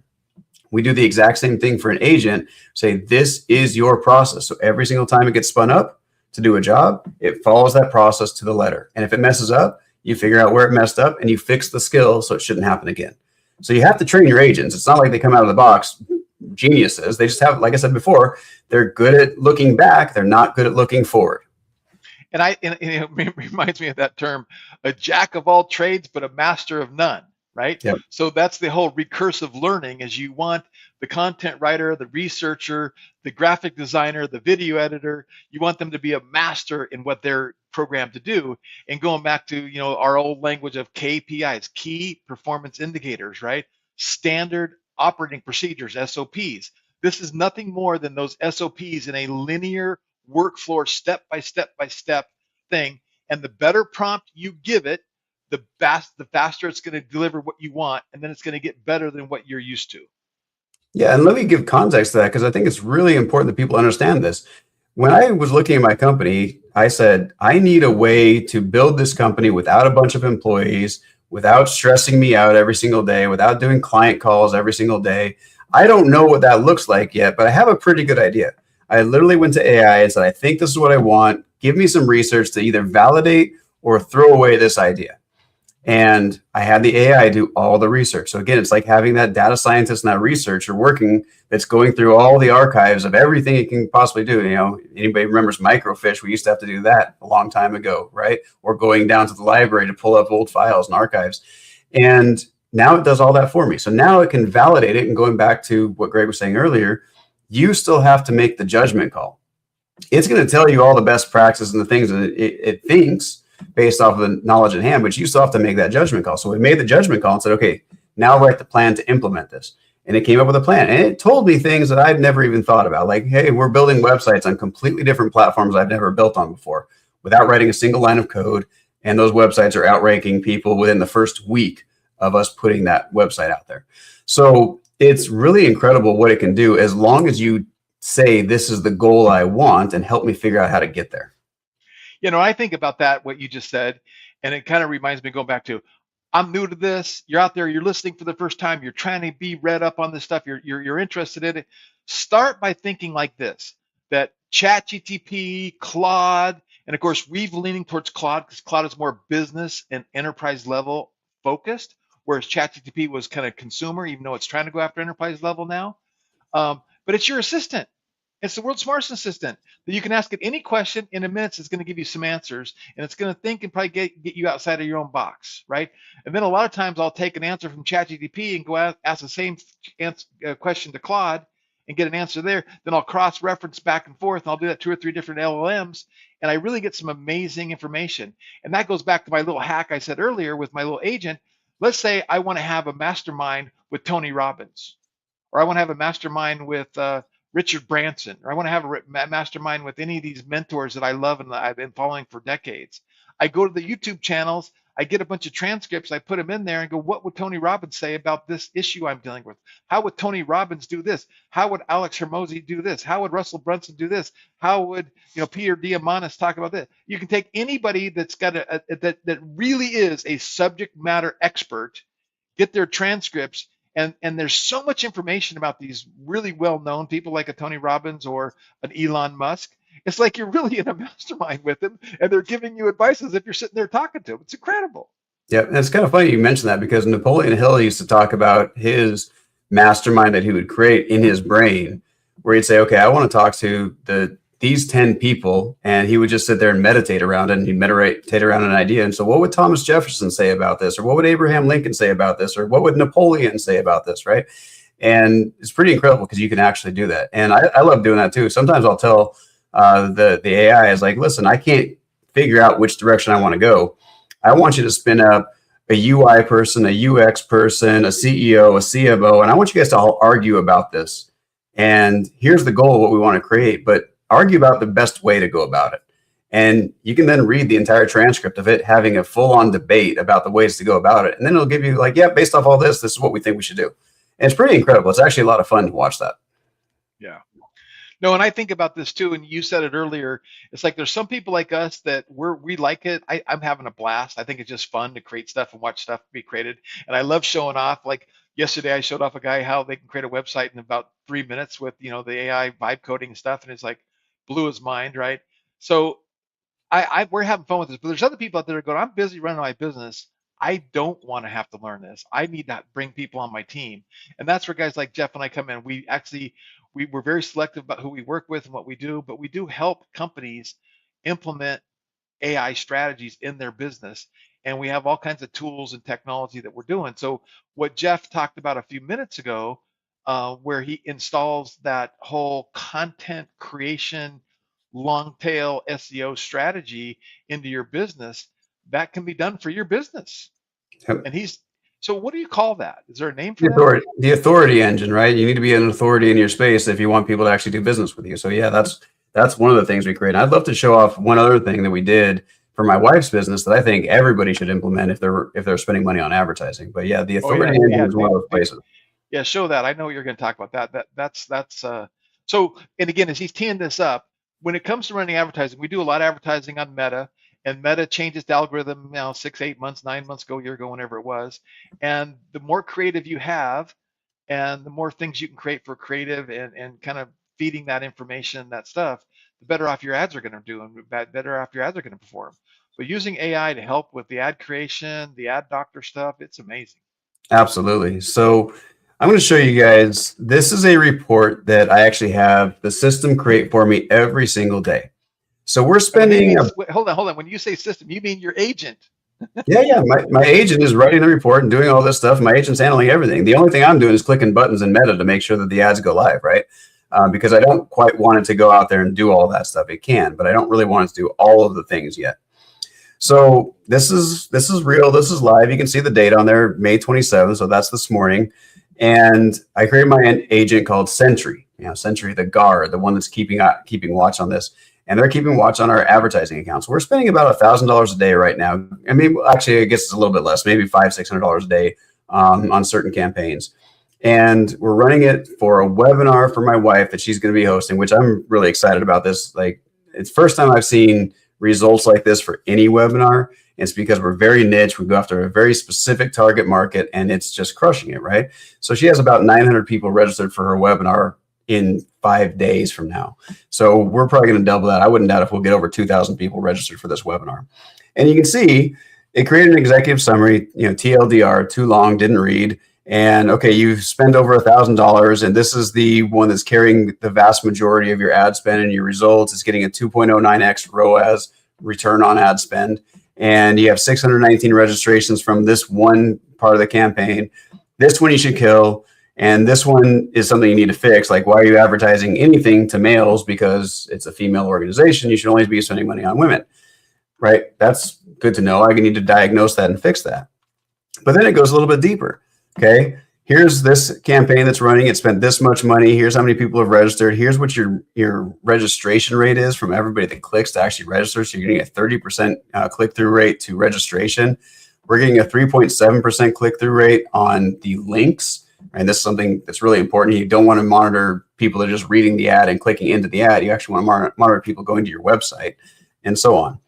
We do the exact same thing for an agent. Say, this is your process. So every single time it gets spun up to do a job, it follows that process to the letter. And if it messes up, you figure out where it messed up and you fix the skill so it shouldn't happen again. So you have to train your agents. It's not like they come out of the box geniuses. They just have, like I said before, they're good at looking back. They're not good at looking forward. And it reminds me of that term, a jack of all trades, but a master of none, right? Yep. So that's the whole recursive learning, is you want the content writer, the researcher, the graphic designer, the video editor, you want them to be a master in what they're programmed to do. And going back to, our old language of KPIs, key performance indicators, right? Standard operating procedures, SOPs. This is nothing more than those SOPs in a linear workflow, step by step by step thing. And the better prompt you give it, the faster it's going to deliver what you want, and then it's going to get better than what you're used to. Yeah, and let me give context to that, because I think it's really important that people understand this. When I was looking at my company, I said, I need a way to build this company without a bunch of employees, without stressing me out every single day, without doing client calls every single day. I don't know what that looks like yet, but I have a pretty good idea. I literally went to AI and said, I think this is what I want. Give me some research to either validate or throw away this idea. And I had the AI do all the research. So again, it's like having that data scientist and that researcher working that's going through all the archives of everything it can possibly do. Anybody remembers microfiche? We used to have to do that a long time ago, right? Or going down to the library to pull up old files and archives. And now it does all that for me. So now it can validate it. And going back to what Greg was saying earlier, you still have to make the judgment call. It's going to tell you all the best practices and the things that it thinks based off of the knowledge at hand, but you still have to make that judgment call. So we made the judgment call and said, okay, now write the plan to implement this. And it came up with a plan. And it told me things that I'd never even thought about. Like, hey, we're building websites on completely different platforms I've never built on before without writing a single line of code. And those websites are outranking people within the first week of us putting that website out there. So it's really incredible what it can do, as long as you say, this is the goal I want, and help me figure out how to get there. I think about that, what you just said, and it kind of reminds me, going back to, I'm new to this. You're out there, you're listening for the first time, you're trying to be read up on this stuff, you're interested in it. Start by thinking like this, that ChatGPT, Claude, and of course, we've leaning towards Claude because Claude is more business and enterprise level focused, whereas ChatGPT was kind of consumer, even though it's trying to go after enterprise level now. But it's your assistant. It's the world's smartest assistant that you can ask it any question in a minute. It's going to give you some answers, and it's going to think and probably get you outside of your own box, right? And then a lot of times I'll take an answer from ChatGPT and go ask the same question to Claude and get an answer there. Then I'll cross-reference back and forth, and I'll do that 2 or 3 different LLMs, and I really get some amazing information. And that goes back to my little hack I said earlier with my little agent. Let's say I want to have a mastermind with Tony Robbins, or I want to have a mastermind with Richard Branson, or I want to have a mastermind with any of these mentors that I love and that I've been following for decades. I go to the YouTube channels, I get a bunch of transcripts, I put them in there and go, what would Tony Robbins say about this issue I'm dealing with? How would Tony Robbins do this? How would Alex Hormozi do this? How would Russell Brunson do this? How would Peter Diamandis talk about this? You can take anybody that's got that really is a subject matter expert, get their transcripts, and there's so much information about these really well-known people like a Tony Robbins or an Elon Musk. It's like you're really in a mastermind with them, and they're giving you advice as if you're sitting there talking to them. It's incredible. Yeah, and it's kind of funny you mentioned that, because Napoleon Hill used to talk about his mastermind that he would create in his brain, where he'd say, okay, I want to talk to these 10 people, and he would just sit there and meditate around it, and he'd meditate around an idea. And so what would Thomas Jefferson say about this? Or what would Abraham Lincoln say about this? Or what would Napoleon say about this, right? And it's pretty incredible because you can actually do that. And I love doing that too. Sometimes I'll tell the AI is like, listen, I can't figure out which direction I want to go. I want you to spin up a UI person, a UX person, a CEO, a CFO, and I want you guys to all argue about this. And here's the goal of what we want to create, but argue about the best way to go about it. And you can then read the entire transcript of it, having a full-on debate about the ways to go about it. And then it'll give you like, yeah, based off all this, this is what we think we should do. And it's pretty incredible. It's actually a lot of fun to watch that. Yeah. No, and I think about this too, and you said it earlier. It's like there's some people like us that we like it. I'm having a blast. I think it's just fun to create stuff and watch stuff be created. And I love showing off. Like yesterday, I showed off a guy how they can create a website in about 3 minutes with the AI vibe coding and stuff, and it's like blew his mind, right? So we're having fun with this, but there's other people out there that are going, I'm busy running my business. I don't want to have to learn this. I need to bring people on my team. And that's where guys like Jeff and I come in. We're very selective about who we work with and what we do, but we do help companies implement AI strategies in their business. And we have all kinds of tools and technology that we're doing. So what Jeff talked about a few minutes ago, where he installs that whole content creation, long tail SEO strategy into your business, that can be done for your business. And so what do you call that? Is there a name for that? The authority engine, right? You need to be an authority in your space if you want people to actually do business with you. So yeah, that's one of the things we create. And I'd love to show off one other thing that we did for my wife's business that I think everybody should implement if they're spending money on advertising. But yeah, the authority engine is one of those places. Yeah, show that. I know you're going to talk about that. That's so. And again, as he's teeing this up, when it comes to running advertising, we do a lot of advertising on Meta, and Meta changes the algorithm now 6, 8 months, 9 months ago, a year ago, whenever it was. And the more creative you have, and the more things you can create for creative and kind of feeding that information, that stuff, the better off your ads are going to do, and better off your ads are going to perform. But using AI to help with the ad creation, the ad doctor stuff, it's amazing. Absolutely. So I'm going to show you guys, this is a report that I actually have the system create for me every single day. So we're spending... Hold on. When you say system, you mean your agent. Yeah. My agent is writing the report and doing all this stuff. My agent's handling everything. The only thing I'm doing is clicking buttons in Meta to make sure that the ads go live, right? Because I don't quite want it to go out there and do all that stuff. It can, but I don't really want it to do all of the things yet. So this is real. This is live. You can see the date on there, May 27th. So that's this morning. And I created my agent called Sentry. Sentry, the guard, the one that's keeping watch on this. And they're keeping watch on our advertising accounts. We're spending about $1,000 a day right now. I mean, actually, I guess it's a little bit less, maybe $500-$600 a day on certain campaigns. And we're running it for a webinar for my wife that she's going to be hosting, which I'm really excited about this. Like, it's the first time I've seen results like this for any webinar. It's because we're very niche. We go after a very specific target market, and it's just crushing it, right? So she has about 900 people registered for her webinar in 5 days from now. So we're probably going to double that. I wouldn't doubt if we'll get over 2,000 people registered for this webinar. And you can see it created an executive summary, TLDR, too long, didn't read. And okay, you spend over $1,000, and this is the one that's carrying the vast majority of your ad spend and your results. It's getting a 2.09x ROAS, return on ad spend, and you have 619 registrations from this one part of the campaign. This one you should kill, and this one is something you need to fix. Like, why are you advertising anything to males? Because it's a female organization. You should only be spending money on women, right? That's good to know. I need to diagnose that and fix that. But then it goes a little bit deeper. Okay, here's this campaign that's running. It spent this much money. Here's how many people have registered. Here's what your registration rate is from everybody that clicks to actually register. So you're getting a 30% click-through rate to registration. We're getting a 3.7% click-through rate on the links. And this is something that's really important. You don't want to monitor people that are just reading the ad and clicking into the ad. You actually want to monitor people going to your website and so on.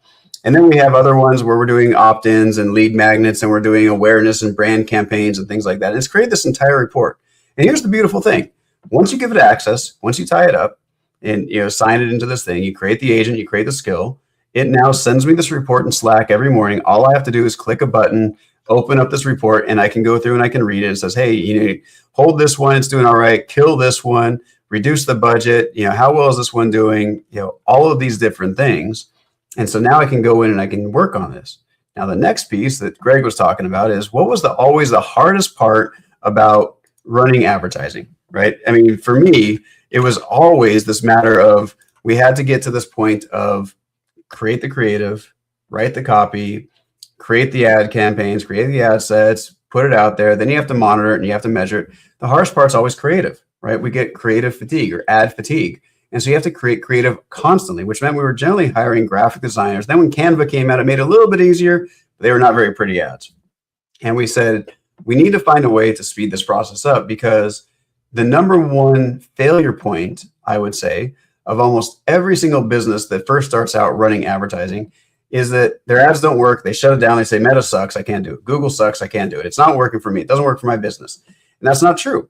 And then we have other ones where we're doing opt-ins and lead magnets, and we're doing awareness and brand campaigns and things like that. And it's created this entire report. And here's the beautiful thing. Once you give it access, once you tie it up and sign it into this thing, you create the agent, you create the skill, it now sends me this report in Slack every morning. All I have to do is click a button, open up this report, and I can go through and I can read it. It says, hey, hold this one, it's doing all right, kill this one, reduce the budget, how well is this one doing, all of these different things. And so now I can go in and I can work on this. Now, the next piece that Greg was talking about is what was always the hardest part about running advertising, right? I mean, for me, it was always this matter of we had to get to this point of create the creative, write the copy, create the ad campaigns, create the ad sets, put it out there. Then you have to monitor it and you have to measure it. The hardest part's always creative, right? We get creative fatigue or ad fatigue. And so you have to create creative constantly, which meant we were generally hiring graphic designers. Then when Canva came out, it made it a little bit easier, but they were not very pretty ads. And we said, we need to find a way to speed this process up, because the number one failure point, I would say, of almost every single business that first starts out running advertising is that their ads don't work. They shut it down. They say, Meta sucks. I can't do it. Google sucks. I can't do it. It's not working for me. It doesn't work for my business. And that's not true.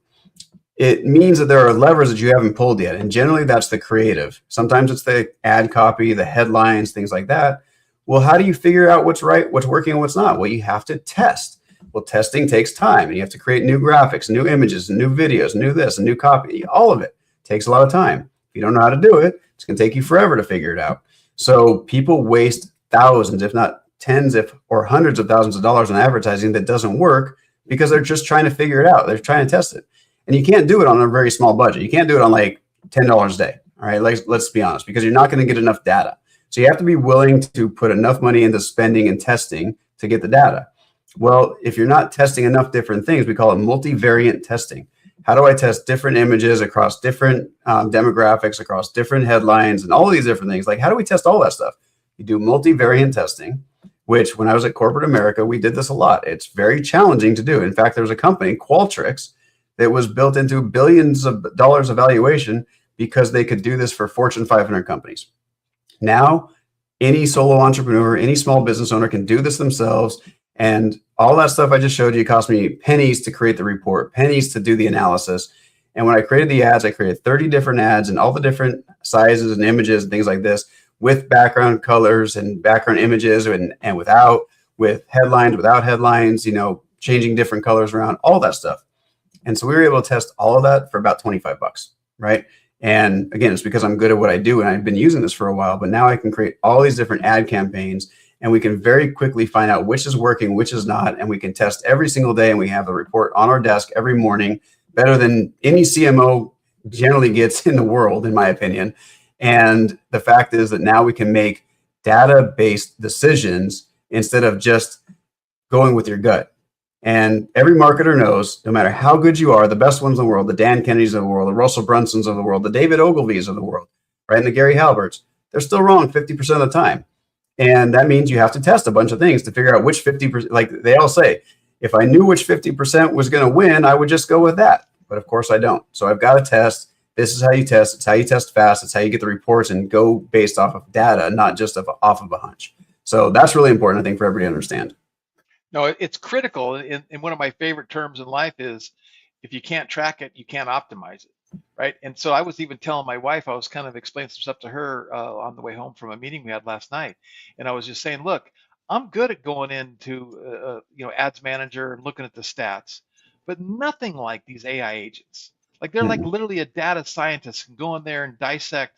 It means that there are levers that you haven't pulled yet. And generally that's the creative. Sometimes it's the ad copy, the headlines, things like that. Well, how do you figure out what's right, what's working, and what's not? Well, you have to test. Well, testing takes time, and you have to create new graphics, new images, new videos, new this, and new copy. All of it takes a lot of time. If you don't know how to do it, it's going to take you forever to figure it out. So people waste thousands, if not tens or hundreds of thousands of dollars on advertising that doesn't work because they're just trying to figure it out. They're trying to test it. And you can't do it on a very small budget. You can't do it on like $10 a day. All right, let's be honest, because you're not going to get enough data. So you have to be willing to put enough money into spending and testing to get the data. Well, if you're not testing enough different things, we call it multivariate testing. How do I test different images across different demographics, across different headlines, and all of these different things? Like, how do we test all that stuff? You do multivariate testing, which when I was at corporate America, we did this a lot. It's very challenging to do. In fact, there was a company, Qualtrics, that was built into billions of dollars of valuation because they could do this for Fortune 500 companies. Now, any solo entrepreneur, any small business owner can do this themselves. And all that stuff I just showed you cost me pennies to create the report, pennies to do the analysis. And when I created the ads, I created 30 different ads and all the different sizes and images and things like this, with background colors and background images and without, with headlines, without headlines, changing different colors around, all that stuff. And so we were able to test all of that for about 25 bucks, right? And again, it's because I'm good at what I do and I've been using this for a while, but now I can create all these different ad campaigns and we can very quickly find out which is working, which is not. And we can test every single day, and we have the report on our desk every morning, better than any CMO generally gets in the world, in my opinion. And the fact is that now we can make data-based decisions instead of just going with your gut. And every marketer knows, no matter how good you are, the best ones in the world, the Dan Kennedys of the world, the Russell Brunsons of the world, the David Ogilvies of the world, right, and the Gary Halberts, they're still wrong 50% of the time. And that means you have to test a bunch of things to figure out which 50%, like they all say, if I knew which 50% was going to win, I would just go with that. But of course I don't. So I've got to test. This is how you test. It's how you test fast. It's how you get the reports and go based off of data, not just off of a hunch. So that's really important, I think, for everybody to understand. No, it's critical. And one of my favorite terms in life is, if you can't track it, you can't optimize it, right? And so I was even telling my wife, I was kind of explaining some stuff to her on the way home from a meeting we had last night. And I was just saying, look, I'm good at going into ads manager and looking at the stats, but nothing like these AI agents. Like they're like Mhm. literally a data scientist can go in there and dissect,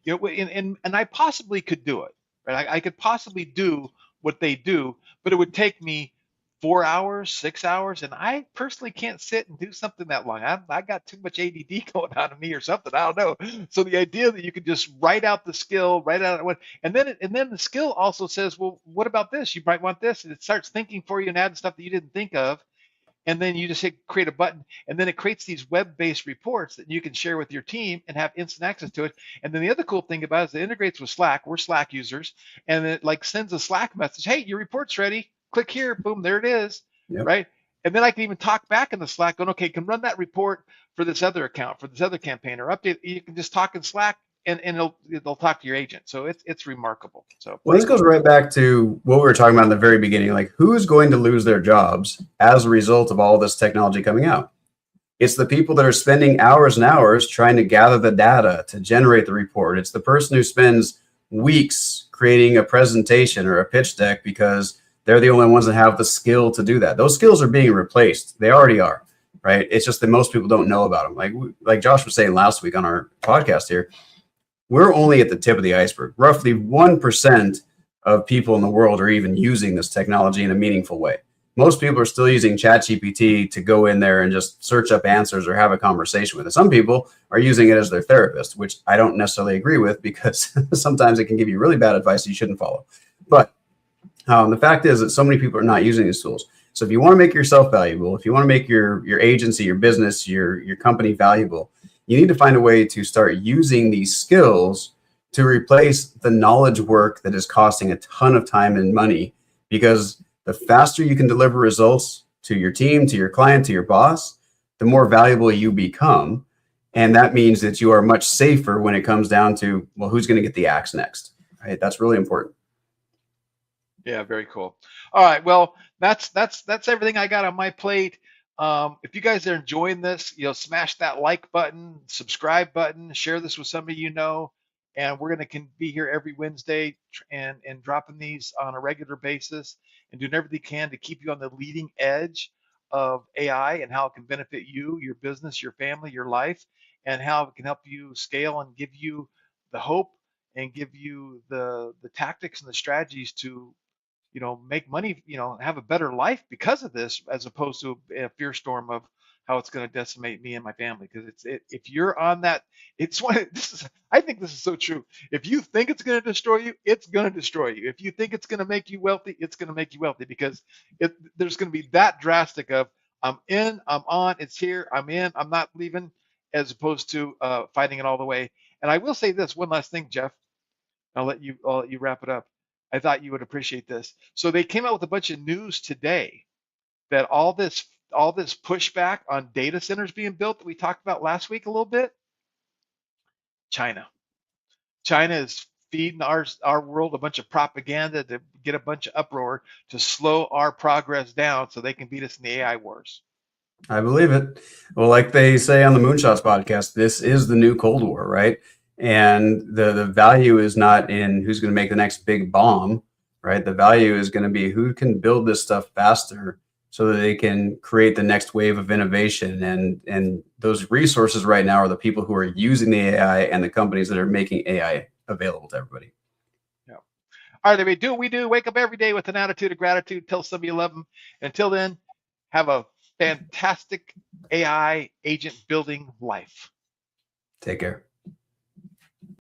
and I possibly could do it, right? I could possibly do what they do, but it would take me 4 hours, 6 hours, and I personally can't sit and do something that long. I got too much ADD going on in me or something. I don't know. So the idea that you could just write out the skill, write out what, and then the skill also says, well, what about this? You might want this, and it starts thinking for you and adding stuff that you didn't think of, and then you just hit create a button, and then it creates these web-based reports that you can share with your team and have instant access to it. And then the other cool thing about it is it integrates with Slack. We're Slack users, and it like sends a Slack message, hey, your report's ready, click here, boom, there it is, Yep. right? And then I can even talk back in the Slack going, okay, can run that report for this other account, for this other campaign, or update. You can just talk in Slack, and it'll talk to your agent. So it's remarkable. So Well, pretty this goes cool. right back to what we were talking about in the very beginning. Like, who's going to lose their jobs as a result of all this technology coming out? It's the people that are spending hours and hours trying to gather the data to generate the report. It's the person who spends weeks creating a presentation or a pitch deck because they're the only ones that have the skill to do that. Those skills are being replaced. They already are, right? It's just that most people don't know about them. Like Josh was saying last week on our podcast here, we're only at the tip of the iceberg. Roughly 1% of people in the world are even using this technology in a meaningful way. Most people are still using ChatGPT to go in there and just search up answers or have a conversation with it. Some people are using it as their therapist, which I don't necessarily agree with because sometimes it can give you really bad advice you shouldn't follow. But the fact is that so many people are not using these tools. So if you want to make yourself valuable, if you want to make your agency, your business, your company valuable, you need to find a way to start using these skills to replace the knowledge work that is costing a ton of time and money. Because the faster you can deliver results to your team, to your client, to your boss, the more valuable you become. And that means that you are much safer when it comes down to, well, who's going to get the axe next, right? That's really important. Yeah, very cool. All right, well, that's everything I got on my plate. If you guys are enjoying this, smash that like button, subscribe button, share this with somebody you know, and we're gonna be here every Wednesday and dropping these on a regular basis and doing everything we can to keep you on the leading edge of AI and how it can benefit you, your business, your family, your life, and how it can help you scale and give you the hope and give you the tactics and the strategies to make money, have a better life because of this, as opposed to a fear storm of how it's going to decimate me and my family. Because if you're on that, it's one. I think this is so true. If you think it's going to destroy you, it's going to destroy you. If you think it's going to make you wealthy, it's going to make you wealthy because there's going to be that drastic of I'm in, I'm on, it's here, I'm in, I'm not leaving, as opposed to fighting it all the way. And I will say this one last thing, Jeff. I'll let you wrap it up. I thought you would appreciate this. So they came out with a bunch of news today that all this pushback on data centers being built that we talked about last week a little bit. China. China is feeding our world a bunch of propaganda to get a bunch of uproar to slow our progress down so they can beat us in the AI wars. I believe it. Well, like they say on the Moonshots podcast, this is the new Cold War, right? And the value is not in who's going to make the next big bomb, right? The value is going to be who can build this stuff faster so that they can create the next wave of innovation. And those resources right now are the people who are using the AI and the companies that are making AI available to everybody. Yeah. All right, everybody, do what we do. Wake up every day with an attitude of gratitude. Tell somebody you love them. Until then, have a fantastic AI agent building life. Take care.